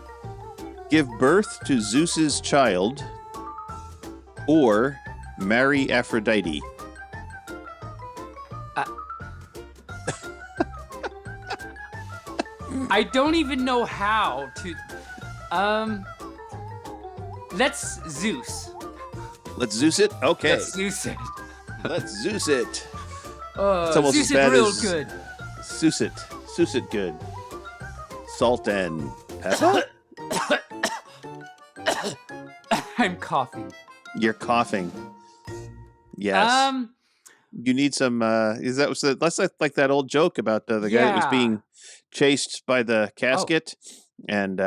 Speaker 1: give birth to Zeus's child or marry Aphrodite?
Speaker 2: I don't even know how to. Let's Zeus.
Speaker 1: Let's Zeus it? Okay.
Speaker 2: Let's Zeus it.
Speaker 1: Let's Zeus it. It's almost
Speaker 2: Zeus
Speaker 1: as bad
Speaker 2: it real
Speaker 1: as
Speaker 2: good.
Speaker 1: Zeus it. Zeus it good. Salt and pepper?
Speaker 2: I'm coughing.
Speaker 1: You're coughing. Yes. You need some. That's like that old joke about the guy that was being chased by the casket, and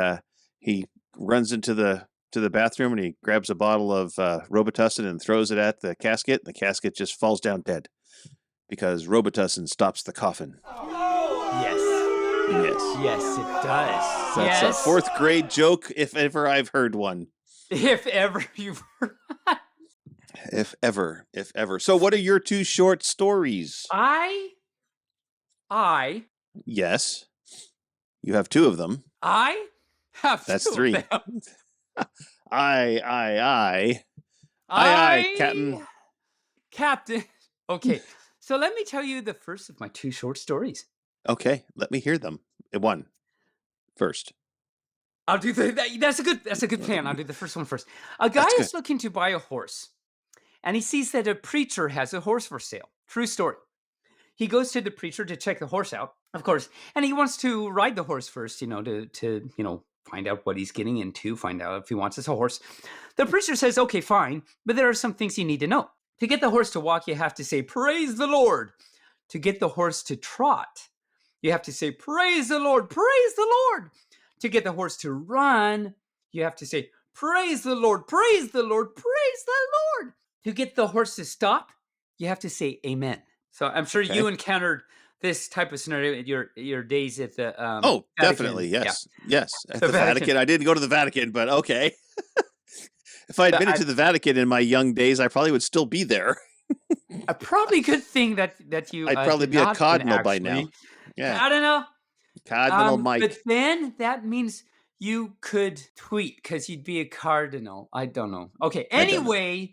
Speaker 1: he runs into the bathroom and he grabs a bottle of Robitussin and throws it at the casket. And the casket just falls down dead because Robitussin stops the coffin.
Speaker 2: Yes. Yes, it does.
Speaker 1: That's a fourth grade joke, if ever I've heard one.
Speaker 2: If ever you've heard.
Speaker 1: If ever. So what are your two short stories?
Speaker 2: I.
Speaker 1: Yes. You have two of them.
Speaker 2: I have
Speaker 1: That's
Speaker 2: two
Speaker 1: three.
Speaker 2: Of them.
Speaker 1: Aye,
Speaker 2: Captain. Okay, so let me tell you the first of my two short stories.
Speaker 1: Okay, let me hear them. One first.
Speaker 2: I'll do that's a good plan. I'll do the first one first. A guy is looking to buy a horse, and he sees that a preacher has a horse for sale. True story. He goes to the preacher to check the horse out, of course, and he wants to ride the horse first, to find out what he's getting into, find out if he wants this horse. The preacher says, okay, fine, but there are some things you need to know. To get the horse to walk, you have to say, praise the Lord. To get the horse to trot, you have to say, praise the Lord, praise the Lord. To get the horse to run, you have to say, praise the Lord, praise the Lord, praise the Lord. To get the horse to stop, you have to say, amen. So I'm sure you encountered this type of scenario at your days at the
Speaker 1: Oh,
Speaker 2: Vatican.
Speaker 1: definitely. Yes. Yes. At
Speaker 2: The
Speaker 1: the Vatican.
Speaker 2: Vatican.
Speaker 1: I didn't go to the Vatican, but okay. If I had been to the Vatican in my young days, I probably would still be there.
Speaker 2: A probably good thing that you.
Speaker 1: I'd probably
Speaker 2: did
Speaker 1: be a
Speaker 2: not
Speaker 1: cardinal
Speaker 2: win,
Speaker 1: by now.
Speaker 2: actually.
Speaker 1: Yeah.
Speaker 2: I don't know.
Speaker 1: Cardinal Mike.
Speaker 2: But then that means you could tweet because you'd be a cardinal. I don't know. Okay.
Speaker 1: I don't know.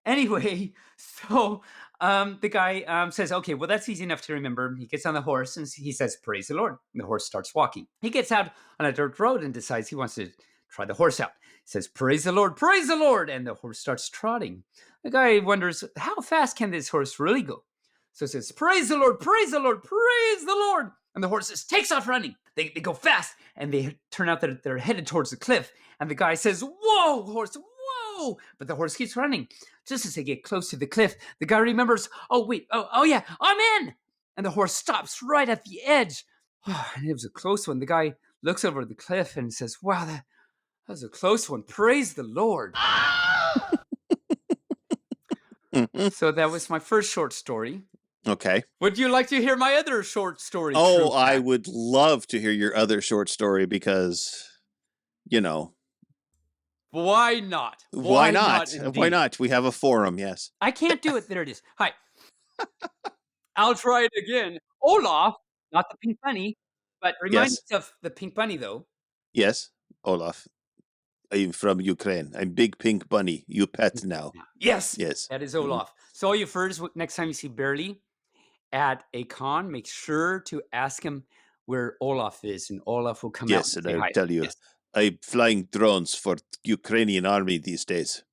Speaker 2: Anyway, so the guy says, okay, well, that's easy enough to remember. He gets on the horse and he says, praise the Lord. And the horse starts walking. He gets out on a dirt road and decides he wants to try the horse out. He says, praise the Lord, praise the Lord. And the horse starts trotting. The guy wonders, how fast can this horse really go? So it says, praise the Lord, praise the Lord, praise the Lord. And the horse just takes off running. They go fast and they turn out that they're headed towards the cliff. And the guy says, whoa, horse, whoa. But the horse keeps running. Just as they get close to the cliff, the guy remembers, oh yeah, I'm in. And the horse stops right at the edge. And it was a close one. The guy looks over the cliff and says, wow, that was a close one. Praise the Lord. So that was my first short story.
Speaker 1: Okay.
Speaker 2: Would you like to hear my other short story?
Speaker 1: Oh, I would love to hear your other short story because, you know.
Speaker 2: Why not?
Speaker 1: Why not? Why not? We have a forum, yes.
Speaker 2: I can't do it. There it is. Hi. I'll try it again. Olaf, not the pink bunny, but reminds us of the pink bunny, though.
Speaker 1: Yes, Olaf. I'm from Ukraine. I'm Big Pink Bunny. You pet now.
Speaker 2: Yes.
Speaker 1: Yes.
Speaker 2: That is Olaf. So you first, next time you see Barely at a con, make sure to ask him where Olaf is, and Olaf will come out.
Speaker 1: Yes, and I'll tell you, I'm flying drones for Ukrainian army these days.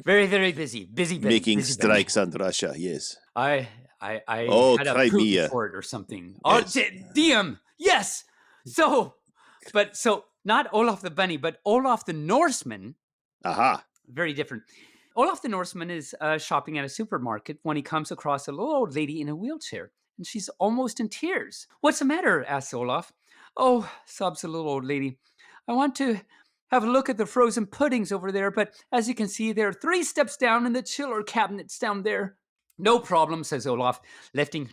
Speaker 2: Very, very busy.
Speaker 1: Making strikes on Russia, yes.
Speaker 2: I had a
Speaker 1: Crimea
Speaker 2: for it or something.
Speaker 1: Yes.
Speaker 2: Oh, DM. Yes. So not Olaf the Bunny, but Olaf the Norseman.
Speaker 1: Aha.
Speaker 2: Very different. Olaf the Norseman is shopping at a supermarket when he comes across a little old lady in a wheelchair, and she's almost in tears. What's the matter? Asks Olaf. Oh, sobs the little old lady. I want to have a look at the frozen puddings over there, but as you can see, they're 3 steps down in the chiller cabinets down there. No problem, says Olaf, lifting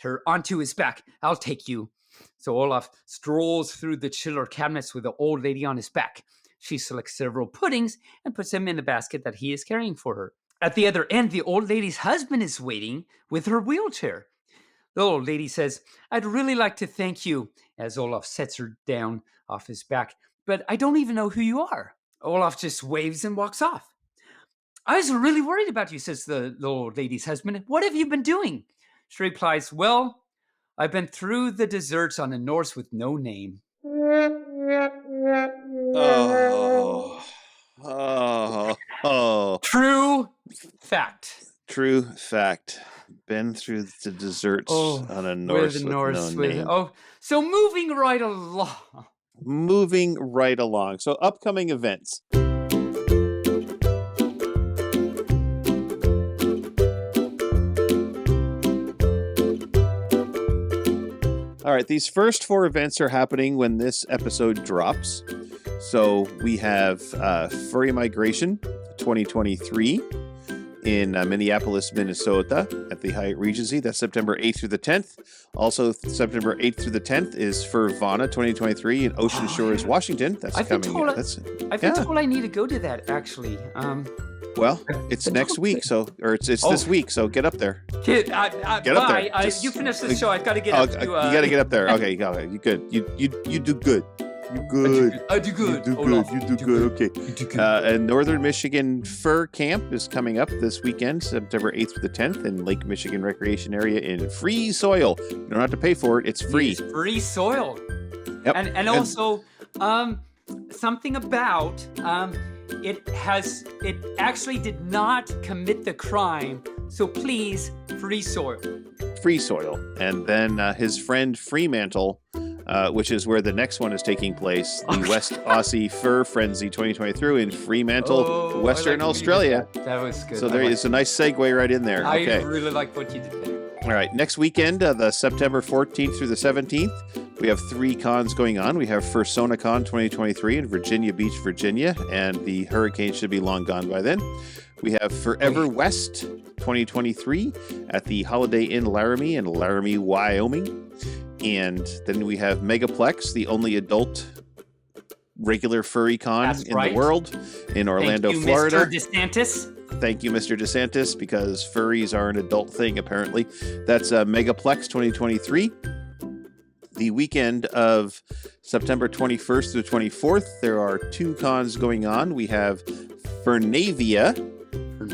Speaker 2: her onto his back. I'll take you. So Olaf strolls through the chiller cabinets with the old lady on his back. She selects several puddings and puts them in the basket that he is carrying for her. At the other end, the old lady's husband is waiting with her wheelchair. The old lady says, I'd really like to thank you, as Olaf sets her down off his back, but I don't even know who you are. Olaf just waves and walks off. I was really worried about you, says the old lady's husband. What have you been doing? She replies, well, I've been through the deserts on a Norse with no name.
Speaker 1: Oh.
Speaker 2: True fact.
Speaker 1: True fact. Been through the deserts on a Norse with no name.
Speaker 2: So moving right along.
Speaker 1: So upcoming events. All right, these first 4 events are happening when this episode drops. So we have Furry Migration 2023 in Minneapolis, Minnesota at the Hyatt Regency. That's September 8th through the 10th. Also, September 8th through the 10th is Furvana 2023 in Ocean Shores, Washington. That's coming. I've been
Speaker 2: told I need to go to that, actually.
Speaker 1: Well, it's next week, it's this week, so get up there.
Speaker 2: Get
Speaker 1: up there.
Speaker 2: You finish the show. I've got to get up.
Speaker 1: You got to get up there. Okay, you good. You do good. You good.
Speaker 2: I do good.
Speaker 1: You do good. Okay. And Northern Michigan Fur Camp is coming up this weekend, September 8th through the 10th, in Lake Michigan Recreation Area in free soil. You don't have to pay for it. It's free.
Speaker 2: It's free soil.
Speaker 1: Yep.
Speaker 2: And also, something about it actually did not commit the crime. So please, free soil.
Speaker 1: Free soil. And then his friend Fremantle, which is where the next one is taking place, the West Aussie Fur Frenzy 2023 in Fremantle, Western Australia.
Speaker 2: That was good.
Speaker 1: So there is a nice segue right in there.
Speaker 2: I really like what you did there.
Speaker 1: All right, next weekend, the September 14th through the 17th, we have 3 cons going on. We have FurSonaCon 2023 in Virginia Beach, Virginia, and the hurricane should be long gone by then. We have Forever West 2023 at the Holiday Inn Laramie in Laramie, Wyoming. And then we have Megaplex, the only adult regular furry con the world in Orlando, Florida.
Speaker 2: Mr. DeSantis.
Speaker 1: Thank you, Mr. DeSantis, because furries are an adult thing, apparently. That's Megaplex 2023. The weekend of September 21st through 24th, there are 2 cons going on. We have Furnavia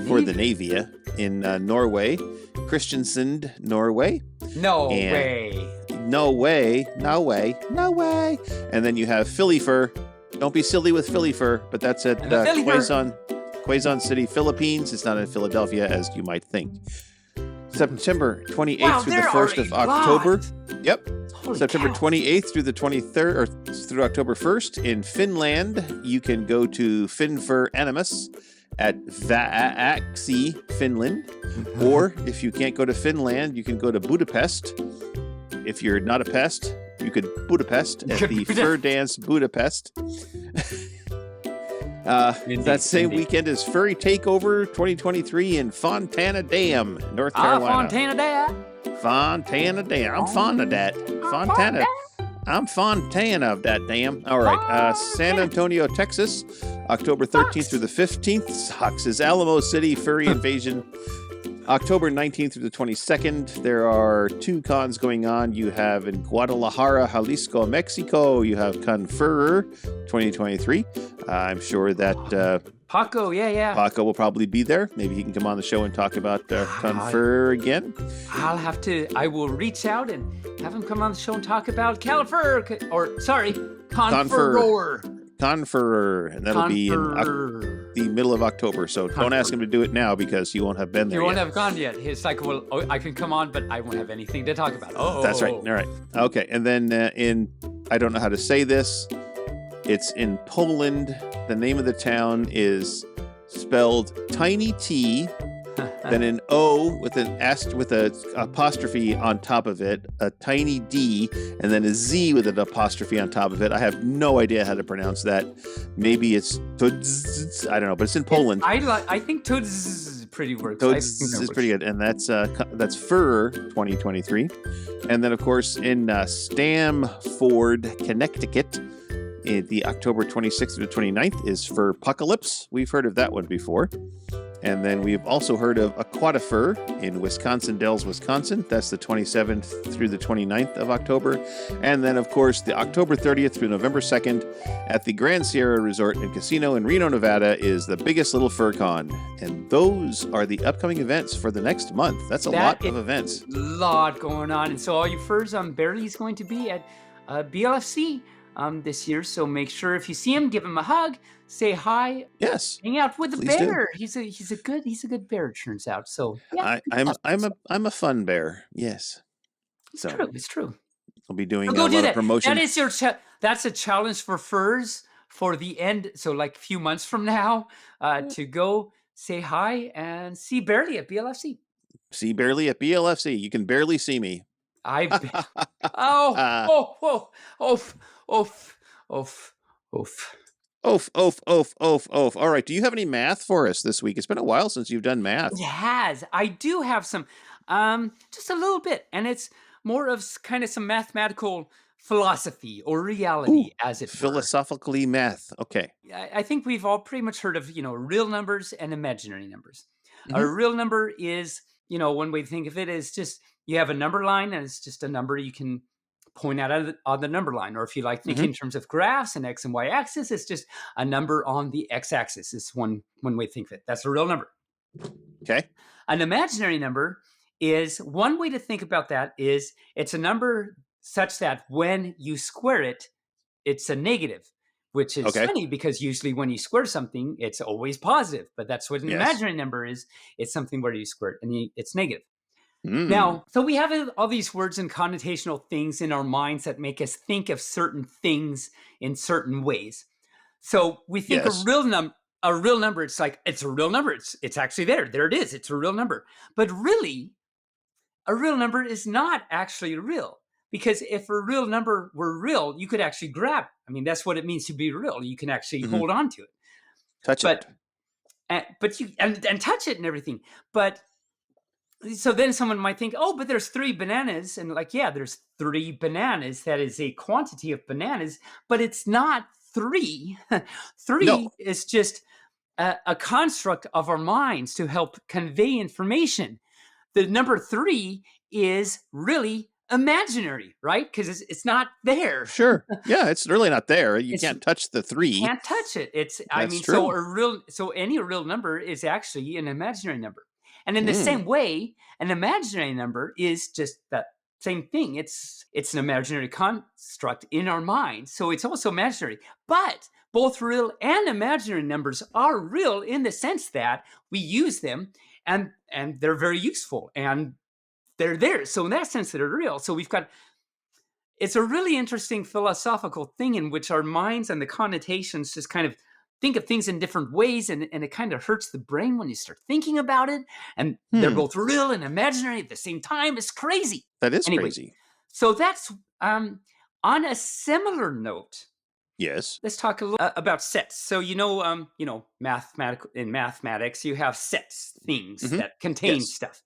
Speaker 1: for the Navia in Norway, Kristiansand, Norway.
Speaker 2: No way.
Speaker 1: No way. And then you have Philly Fur. Don't be silly with Philly Fur, but that's at Quezon City, Philippines. It's not in Philadelphia, as you might think. September 28th through the 1st of October. Yep.
Speaker 2: Holy
Speaker 1: September
Speaker 2: cow.
Speaker 1: 28th through the 23rd, or through October 1st in Finland. You can go to Finfur Animus at Vaaksi, Finland. Or if you can't go to Finland, you can go to Budapest. If you're not a pest, you could Budapest at the Fur Dance Budapest. That same weekend is Furry Takeover 2023 in Fontana Dam, North Carolina.
Speaker 2: Fontana Dam.
Speaker 1: Fontana Dam. I'm fond of that. Fontana. I'm Fontana of that dam. All right. San Antonio, Texas, October 13th through the 15th. Sox's Alamo City Furry Invasion. October 19th through the 22nd, there are 2 cons going on. You have in Guadalajara, Jalisco, Mexico, you have Conferrer 2023. I'm sure that
Speaker 2: Paco,
Speaker 1: Paco will probably be there. Maybe he can come on the show and talk about Conferrer again.
Speaker 2: I will reach out and have him come on the show and talk about Conferrer,
Speaker 1: Conferrer, and that'll be in the middle of October. So don't ask him to do it now because you won't have been there.
Speaker 2: You won't have gone yet. It's like, well, I can come on, but I won't have anything to talk about. Oh,
Speaker 1: that's right. All right. Okay, and then I don't know how to say this. It's in Poland. The name of the town is spelled Tiny T, then an O with an apostrophe on top of it, a tiny D, and then a Z with an apostrophe on top of it. I have no idea how to pronounce that. Maybe it's Tudz, I don't know, but it's in Poland.
Speaker 2: I think Tudz pretty works.
Speaker 1: Tudz is pretty good, and that's Fur 2023. And then, of course, in Stamford, Connecticut, the October 26th to the 29th is Furpocalypse. We've heard of that one before. And then we've also heard of Aquatifur in Wisconsin Dells, Wisconsin. That's the 27th through the 29th of October. And then, of course, the October 30th through November 2nd at the Grand Sierra Resort and Casino in Reno, Nevada is the biggest little FurCon. And those are the upcoming events for the next month. That's a lot of events.
Speaker 2: Lot going on. And so all you furs, Barely's going to be at BLFC this year. So make sure if you see him, give him a hug. Say hi.
Speaker 1: Yes.
Speaker 2: Hang out with the
Speaker 1: Please
Speaker 2: bear.
Speaker 1: do.
Speaker 2: He's a good bear, it turns out. So yeah,
Speaker 1: I'm a fun bear. Yes. So
Speaker 2: it's true.
Speaker 1: I'll be doing a
Speaker 2: go
Speaker 1: lot
Speaker 2: do
Speaker 1: of
Speaker 2: that.
Speaker 1: promotion.
Speaker 2: That is that's a challenge for furs for the end. So like a few months from now, to go say hi and see Barely at BLFC.
Speaker 1: See Barely at BLFC. You can barely see me. Oof. All right. Do you have any math for us this week? It's been a while since you've done math.
Speaker 2: It has. I do have some, just a little bit. And it's more of kind of some mathematical philosophy or reality, as it were.
Speaker 1: Philosophically math. Okay.
Speaker 2: I think we've all pretty much heard of, real numbers and imaginary numbers. A real number is, one way to think of it is just you have a number line and it's just a number you can point out on the number line. Or if you like thinking in terms of graphs and X and Y axis, it's just a number on the X axis. It's one way to think of it. That's a real number.
Speaker 1: Okay.
Speaker 2: An imaginary number is one way to think about that is it's a number such that when you square it, it's a negative, which is funny because usually when you square something, it's always positive. But that's what an imaginary number is. It's something where you square it and it's negative. Now, so we have all these words and connotational things in our minds that make us think of certain things in certain ways. So we think a real number, it's like, it's a real number. It's actually there. There it is. It's a real number. But really, a real number is not actually real. Because if a real number were real, you could actually grab it. I mean, that's what it means to be real. You can actually hold on to it.
Speaker 1: Touch it.
Speaker 2: but you and touch it and everything. But so then someone might think, oh, but there's 3 bananas. And like, yeah, there's 3 bananas. That is a quantity of bananas, but it's not 3. 3 is just a construct of our minds to help convey information. The number 3 is really imaginary, right? Because it's not there.
Speaker 1: Sure. Yeah, it's really not there. You can't touch the 3.
Speaker 2: Can't touch it. It's
Speaker 1: true.
Speaker 2: So any real number is actually an imaginary number. And in the same way, an imaginary number is just that same thing. It's an imaginary construct in our mind. So it's also imaginary. But both real and imaginary numbers are real in the sense that we use them and they're very useful and they're there. So in that sense, they're real. So it's a really interesting philosophical thing in which our minds and the connotations just kind of think of things in different ways, and it kind of hurts the brain when you start thinking about it. And they're both real and imaginary at the same time. It's crazy.
Speaker 1: That is crazy.
Speaker 2: So that's on a similar note.
Speaker 1: Yes.
Speaker 2: Let's talk a little about sets. So in mathematics, you have sets, things that contain stuff.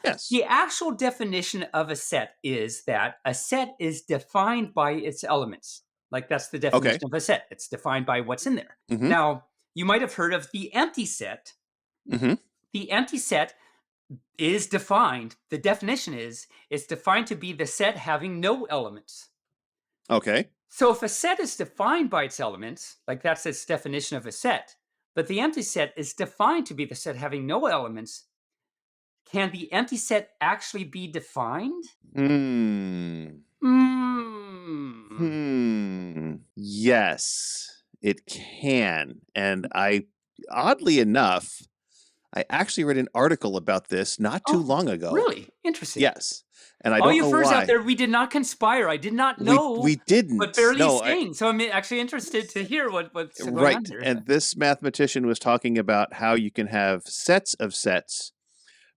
Speaker 1: Yes.
Speaker 2: The actual definition of a set is that a set is defined by its elements. Like that's the definition of a set. It's defined by what's in there. Now, you might have heard of the empty set. The empty set is defined. The definition is it's defined to be the set having no elements.
Speaker 1: Okay.
Speaker 2: So if a set is defined by its elements, like that's its definition of a set, but the empty set is defined to be the set having no elements, can the empty set actually be defined?
Speaker 1: Yes, it can. And oddly enough, I actually read an article about this not too long ago.
Speaker 2: Really? Interesting.
Speaker 1: Yes. And I don't know why.
Speaker 2: All you furs out there, we did not conspire. I did not know.
Speaker 1: We didn't.
Speaker 2: But barely staying. So I'm actually interested to hear what's going on here.
Speaker 1: And this mathematician was talking about how you can have sets of sets,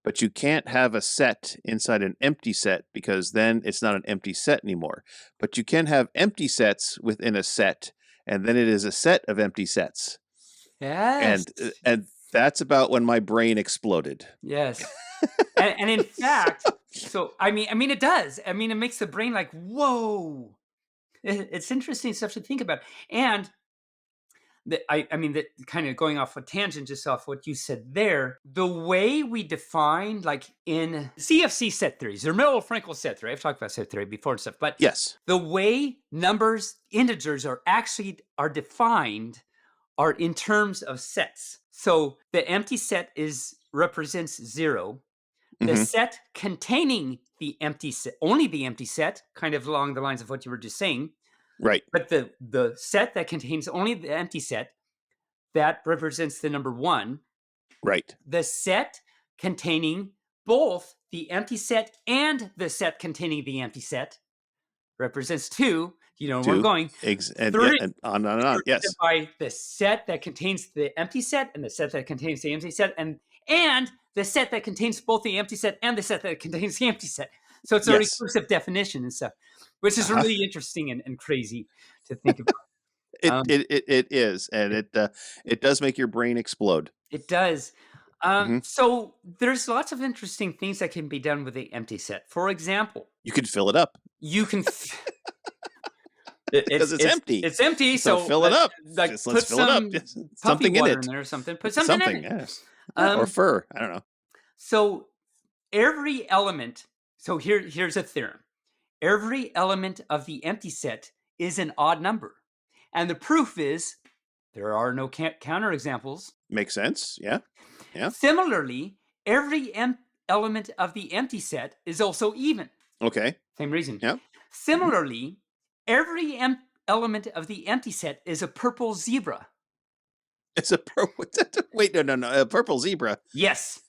Speaker 1: but you can't have a set inside an empty set because then it's not an empty set anymore. But you can have empty sets within a set, and then it is a set of empty sets.
Speaker 2: Yes.
Speaker 1: And that's about when my brain exploded.
Speaker 2: Yes. and in fact, so I mean it does. I mean, it makes the brain like, whoa. It's interesting stuff to think about. And that kind of going off a tangent, just off what you said there, the way we define, like in CFC set theories, or Mello-Frankel set theory, I've talked about set theory before and stuff, but
Speaker 1: yes,
Speaker 2: the way integers are defined are in terms of sets. So the empty set represents 0. The set containing the empty set, only the empty set, kind of along the lines of what you were just saying.
Speaker 1: Right.
Speaker 2: But the set that contains only the empty set, that represents the number 1.
Speaker 1: Right.
Speaker 2: The set containing both the empty set and the set containing the empty set represents 2. You know where I'm going.
Speaker 1: And on and on. Yes.
Speaker 2: By the set that contains the empty set and the set that contains the empty set and the set that contains both the empty set and the set that contains the empty set. So it's a recursive definition and stuff, which is really interesting and crazy to think about.
Speaker 1: It is, and it does make your brain explode.
Speaker 2: It does. So there's lots of interesting things that can be done with the empty set. For example,
Speaker 1: you can fill it up.
Speaker 2: You can.
Speaker 1: Because it's empty.
Speaker 2: It's empty, so
Speaker 1: fill it up.
Speaker 2: Like
Speaker 1: let's
Speaker 2: put
Speaker 1: fill it up. Something in it.
Speaker 2: In there or something. Put something in it.
Speaker 1: Yes. Or fur. I don't know.
Speaker 2: So every element. So here's a theorem. Every element of the empty set is an odd number, and the proof is there are no counterexamples.
Speaker 1: Makes sense. Yeah. Yeah.
Speaker 2: Similarly, every element of the empty set is also even.
Speaker 1: Okay.
Speaker 2: Same reason.
Speaker 1: Yeah.
Speaker 2: Similarly, every element of the empty set is a purple zebra.
Speaker 1: It's a purple. Wait, no. A purple zebra.
Speaker 2: Yes.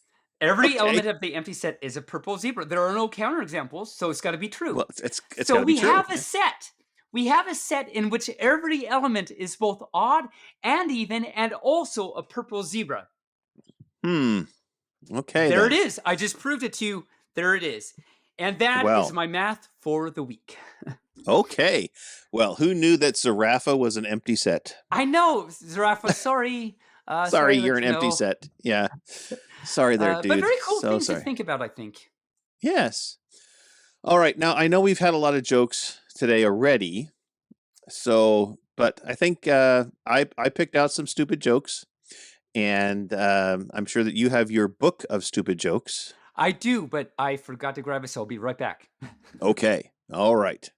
Speaker 2: Every element of the empty set is a purple zebra. There are no counterexamples, so it's got to be true.
Speaker 1: Well, it's
Speaker 2: so we have a set. We have a set in which every element is both odd and even, and also a purple zebra.
Speaker 1: Okay.
Speaker 2: There it is. I just proved it to you. There it is. And that is my math for the week.
Speaker 1: Okay. Well, who knew that Zarafa was an empty set?
Speaker 2: I know, Zarafa. Sorry.
Speaker 1: Sorry,
Speaker 2: to
Speaker 1: you're
Speaker 2: let
Speaker 1: an
Speaker 2: you
Speaker 1: empty
Speaker 2: know.
Speaker 1: set. Yeah. Sorry there, dude.
Speaker 2: But very cool
Speaker 1: So
Speaker 2: things to
Speaker 1: sorry.
Speaker 2: think about, I think.
Speaker 1: Yes. All right. Now, I know we've had a lot of jokes today already. So, but I think I picked out some stupid jokes. And I'm sure that you have your book of stupid jokes.
Speaker 2: I do, but I forgot to grab it, so I'll be right back.
Speaker 1: Okay. All right.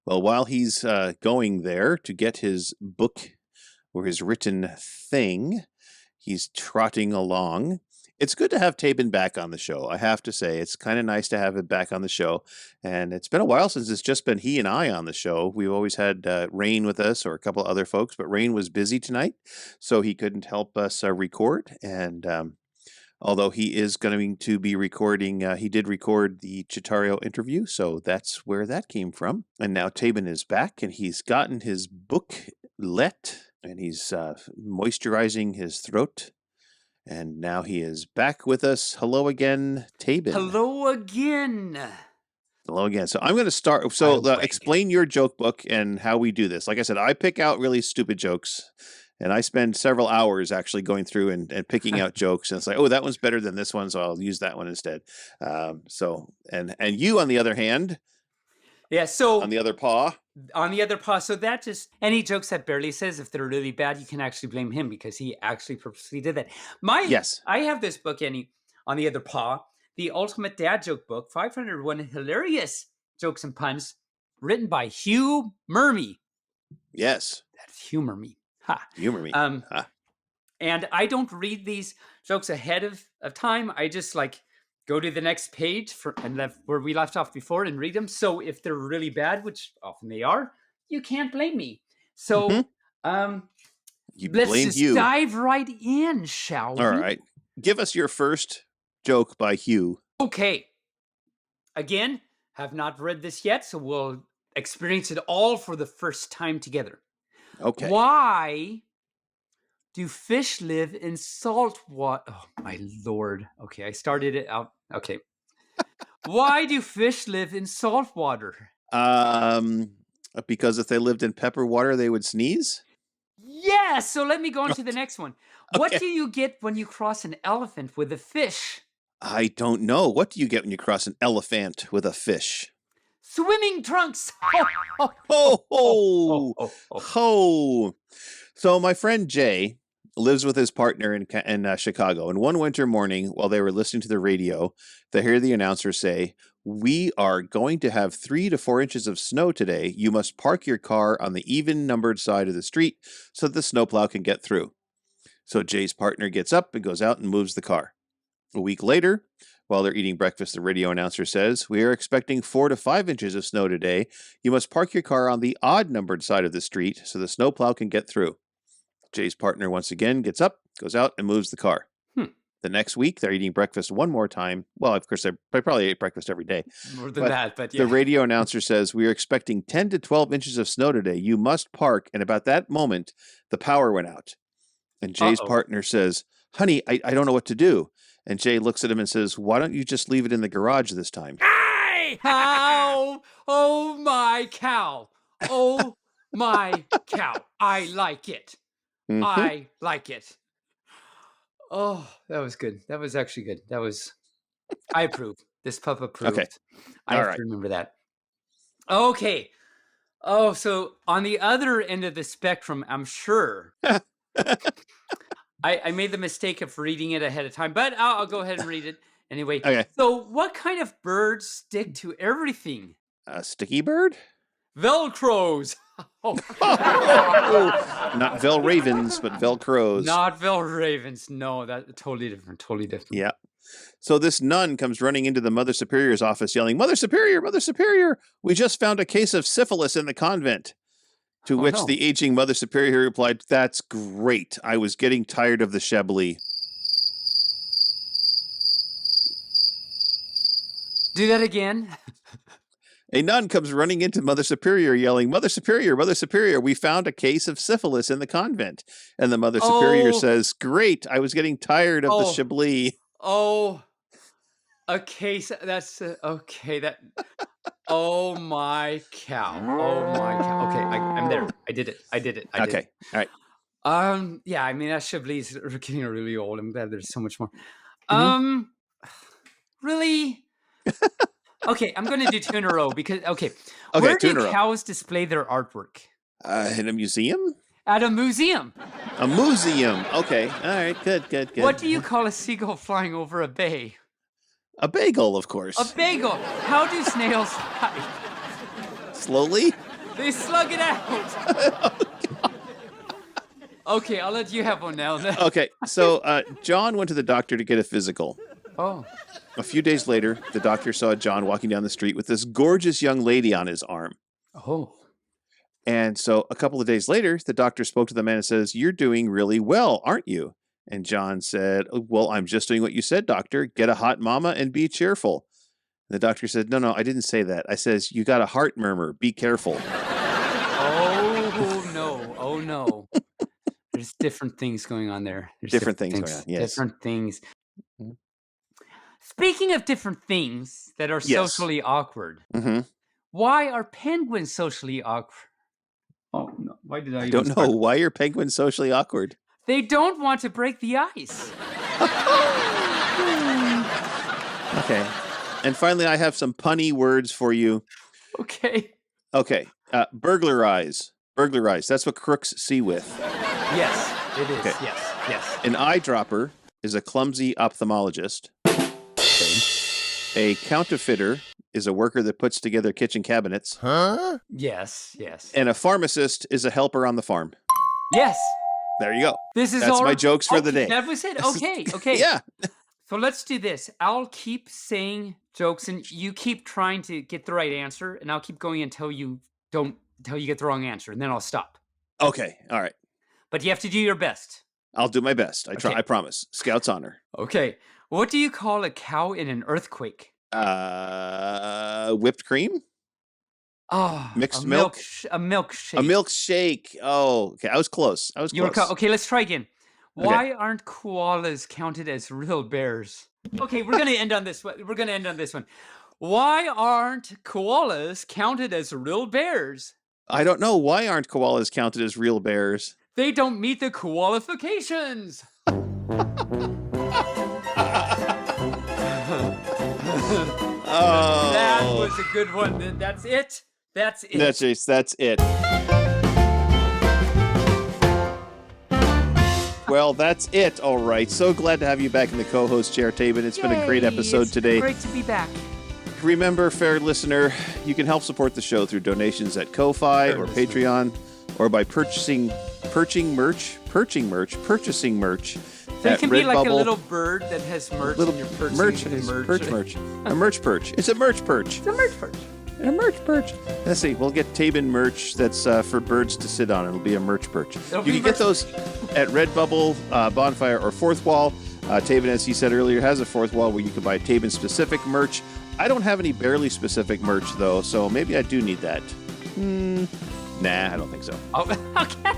Speaker 1: Well, while he's going there to get his book or his written thing, he's trotting along. It's good to have Taebyn back on the show. I have to say, it's kind of nice to have him back on the show. And it's been a while since it's just been he and I on the show. We've always had Rain with us or a couple of other folks, but Rain was busy tonight, so he couldn't help us record. And although he is going to be recording, he did record the Chitario interview, so that's where that came from. And now Taebyn is back, and he's gotten his book let, and he's moisturizing his throat. And now he is back with us. Hello again, Taebyn.
Speaker 2: Hello again.
Speaker 1: Hello again. So I'm going to start. So explain your joke book and how we do this. Like I said, I pick out really stupid jokes, and I spend several hours actually going through and picking out jokes. And it's like, oh, that one's better than this one, so I'll use that one instead. So you, on the other hand,
Speaker 2: yeah. So
Speaker 1: on the other paw.
Speaker 2: So that just any jokes that Barely says, if they're really bad, you can actually blame him because he actually purposely did that.
Speaker 1: Yes.
Speaker 2: I have this book, Annie, on the other paw, the Ultimate Dad Joke Book, 501 hilarious jokes and puns, written by Hugh Murmy.
Speaker 1: Yes.
Speaker 2: That's humor me. Ha.
Speaker 1: Humor me.
Speaker 2: And I don't read these jokes ahead of time. I just go to the next page where we left off before and read them. So if they're really bad, which often they are, you can't blame me. So let's just dive right in, shall we?
Speaker 1: All right. Give us your first joke by Hugh.
Speaker 2: Okay. Again, have not read this yet, so we'll experience it all for the first time together.
Speaker 1: Okay.
Speaker 2: Why do fish live in salt water? Oh, my Lord. Okay, I started it out. Okay. Why do fish live in salt water?
Speaker 1: Because if they lived in pepper water, they would sneeze?
Speaker 2: Yeah, so let me go on to the next one. What do you get when you cross an elephant with a fish?
Speaker 1: I don't know. What do you get when you cross an elephant with a fish?
Speaker 2: Swimming trunks.
Speaker 1: Ho! So my friend Jay lives with his partner in Chicago. And one winter morning, while they were listening to the radio, they hear the announcer say, "We are going to have 3 to 4 inches of snow today. You must park your car on the even-numbered side of the street so that the snowplow can get through." So Jay's partner gets up and goes out and moves the car. A week later, while they're eating breakfast, the radio announcer says, "We are expecting 4 to 5 inches of snow today. You must park your car on the odd-numbered side of the street so the snowplow can get through." Jay's partner once again gets up, goes out, and moves the car. The next week, they're eating breakfast one more time. Well, of course, they probably ate breakfast every day.
Speaker 2: More than that, but yeah.
Speaker 1: The radio announcer says, "We are expecting 10 to 12 inches of snow today. You must park." And about that moment, the power went out. And Jay's partner says, "Honey, I don't know what to do." And Jay looks at him and says, "Why don't you just leave it in the garage this time?"
Speaker 2: Cow! Oh, my cow. Oh, my cow. I like it. I like it. Oh, that was good. That was actually good. I approve. This pup approved.
Speaker 1: Okay.
Speaker 2: I have to remember that. Okay. Oh, so on the other end of the spectrum, I'm sure I made the mistake of reading it ahead of time, but I'll go ahead and read it anyway.
Speaker 1: Okay.
Speaker 2: So what kind of birds stick to everything?
Speaker 1: A sticky bird?
Speaker 2: Velcros.
Speaker 1: Not Vel Ravens, but Velcros.
Speaker 2: Not Vel Ravens. No, that's totally different. Totally different.
Speaker 1: Yeah. So this nun comes running into the Mother Superior's office yelling, "Mother Superior, Mother Superior, we just found a case of syphilis in the convent." To which the aging Mother Superior replied, "That's great. I was getting tired of the Chablis."
Speaker 2: Do that again.
Speaker 1: A nun comes running into Mother Superior yelling, Mother Superior, we found a case of syphilis in the convent." And the Mother Superior says, "Great. I was getting tired of the Chablis."
Speaker 2: Oh, a case. That's okay. Oh my cow. Oh my cow. Okay, I'm there. I did it.
Speaker 1: Okay. All right.
Speaker 2: Yeah, I mean, that Chablis are getting really old. I'm glad there's so much more. Really? Okay, I'm going to do 2 in a row because, where
Speaker 1: 2 in
Speaker 2: do
Speaker 1: a row.
Speaker 2: cows display their artwork?
Speaker 1: In a museum?
Speaker 2: At a museum.
Speaker 1: A museum. Okay. All right. Good.
Speaker 2: What do you call a seagull flying over a bay?
Speaker 1: A bagel, of course.
Speaker 2: A bagel. How do snails hide?
Speaker 1: Slowly?
Speaker 2: They slug it out. Okay, I'll let you have one now.
Speaker 1: Okay. So John went to the doctor to get a physical.
Speaker 2: Oh.
Speaker 1: A few days later, the doctor saw John walking down the street with this gorgeous young lady on his arm.
Speaker 2: Oh.
Speaker 1: And so a couple of days later, the doctor spoke to the man and says, "You're doing really well, aren't you?" And John said, "Well, I'm just doing what you said, doctor. Get a hot mama and be cheerful." And the doctor said, "No, I didn't say that. I says, you got a heart murmur. Be careful."
Speaker 2: Oh, no. There's different things going on there. There's
Speaker 1: different things going on, yes.
Speaker 2: Different things. Speaking of different things that are socially awkward, why are penguins socially awkward? Oh, no. Why did I
Speaker 1: don't know. Why are penguins socially awkward?
Speaker 2: They don't want to break the ice.
Speaker 1: Okay. And finally, I have some punny words for you.
Speaker 2: Okay.
Speaker 1: Burglarize. That's what crooks see with.
Speaker 2: Yes, it is.
Speaker 1: Okay.
Speaker 2: Yes.
Speaker 1: An eyedropper is a clumsy ophthalmologist. A counterfeiter is a worker that puts together kitchen cabinets.
Speaker 4: Huh?
Speaker 2: Yes.
Speaker 1: And a pharmacist is a helper on the farm.
Speaker 2: Yes.
Speaker 1: There you go.
Speaker 2: That's
Speaker 1: my jokes for the day.
Speaker 2: That was it. Okay.
Speaker 1: Yeah.
Speaker 2: So let's do this. I'll keep saying jokes, and you keep trying to get the right answer, and I'll keep going until you get the wrong answer, and then I'll stop.
Speaker 1: Okay. All right.
Speaker 2: But you have to do your best.
Speaker 1: I'll do my best. I promise. Scout's honor.
Speaker 2: Okay. What do you call a cow in an earthquake?
Speaker 1: Whipped cream?
Speaker 2: Oh,
Speaker 1: mixed milk?
Speaker 2: A milkshake.
Speaker 1: A milkshake. Oh, okay. I was close.
Speaker 2: Okay, let's try again. Why aren't koalas counted as real bears? Okay, we're going to end on this one. Why aren't koalas counted as real bears?
Speaker 1: I don't know. Why aren't koalas counted as real bears?
Speaker 2: They don't meet the qualifications.
Speaker 1: Oh.
Speaker 2: That was a good one. That's it. That's
Speaker 1: it. Well, that's it. All right. So glad to have you back in the co-host chair, Taebyn. It's been a great episode today.
Speaker 2: Great to be back.
Speaker 1: Remember, fair listener, you can help support the show through donations at Ko-Fi or Patreon, or by purchasing merch.
Speaker 2: So it can be like a little bird that has merch in your purse.
Speaker 1: Merch. A merch perch. It's a merch perch. A merch perch. Let's see. We'll get Taebyn merch that's for birds to sit on. It'll be a merch perch. You can get those at Redbubble, Bonfire, or Fourth Wall. Taebyn, as he said earlier, has a Fourth Wall where you can buy Taebyn-specific merch. I don't have any barely specific merch, though, so maybe I do need that. Nah, I don't think so.
Speaker 2: Oh, okay.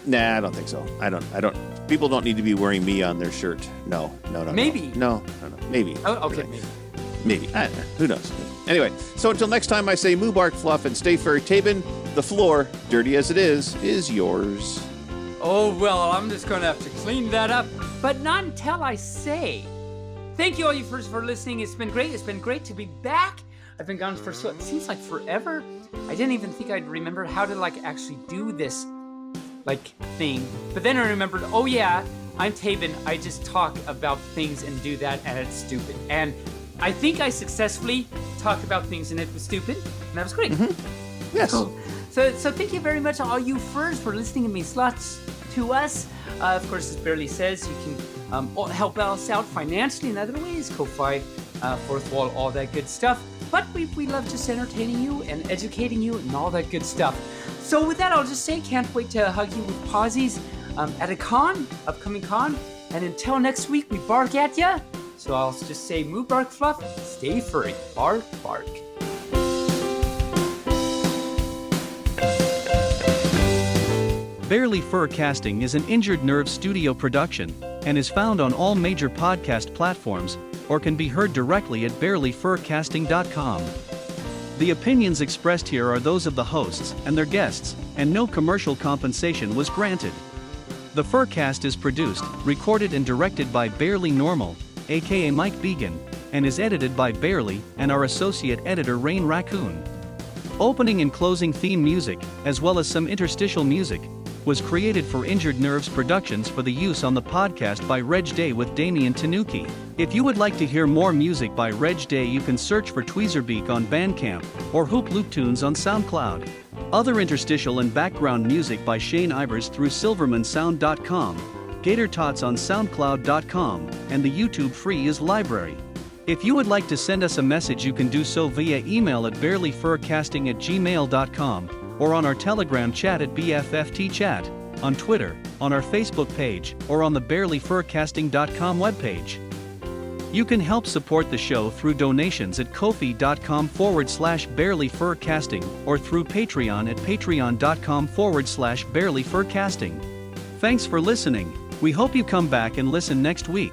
Speaker 1: Nah, I don't think so. I don't. People don't need to be wearing me on their shirt. No.
Speaker 2: Maybe.
Speaker 1: No. Maybe.
Speaker 2: Oh, okay.
Speaker 1: Maybe. I don't know. Who knows? Anyway, so until next time, I say Moobarkfluff and stay furry. Taebyn, the floor, dirty as it is yours.
Speaker 2: Oh, well, I'm just going to have to clean that up. But not until I say. Thank you all you for listening. It's been great. It's been great to be back. I've been gone for it seems like forever. I didn't even think I'd remember how to actually do this thing. But then I remembered, oh yeah, I'm Taebyn. I just talk about things and do that, and it's stupid. And I think I successfully talked about things and it was stupid, and that was great.
Speaker 1: Mm-hmm. Yes.
Speaker 2: Cool. So thank you very much, all you furs, for listening to me slots to us. Of course, as Barely says, you can help us out financially in other ways, Ko-Fi, Fourth Wall, all that good stuff. But we love just entertaining you and educating you and all that good stuff. So with that, I'll just say, can't wait to hug you with posies at a upcoming con. And until next week, we bark at ya. So I'll just say, Moobarkfluff, stay furry, bark, bark.
Speaker 6: Barely Furcasting is an Injured Nerve studio production and is found on all major podcast platforms or can be heard directly at barelyfurcasting.com. The opinions expressed here are those of the hosts and their guests, and no commercial compensation was granted. The Furcast is produced, recorded and directed by Barely Normal, aka Mike Began, and is edited by Barely and our associate editor Rain Raccoon. Opening and closing theme music, as well as some interstitial music, was created for Injured Nerves Productions for the use on the podcast by Reg Day with Damian Tanuki. If you would like to hear more music by Reg Day, you can search for Tweezerbeak on Bandcamp or Hoop Loop Tunes on SoundCloud. Other interstitial and background music by Shane Ivers through silvermansound.com, Gator Tots on soundcloud.com, and the YouTube Free Is library. If you would like to send us a message, you can do so via email at barelyfurcasting@gmail.com, or on our Telegram chat at BFFTchat, on Twitter, on our Facebook page, or on the barelyfurcasting.com webpage. You can help support the show through donations at ko-fi.com/barelyfurcasting or through Patreon at patreon.com/barelyfurcasting. Thanks for listening. We hope you come back and listen next week.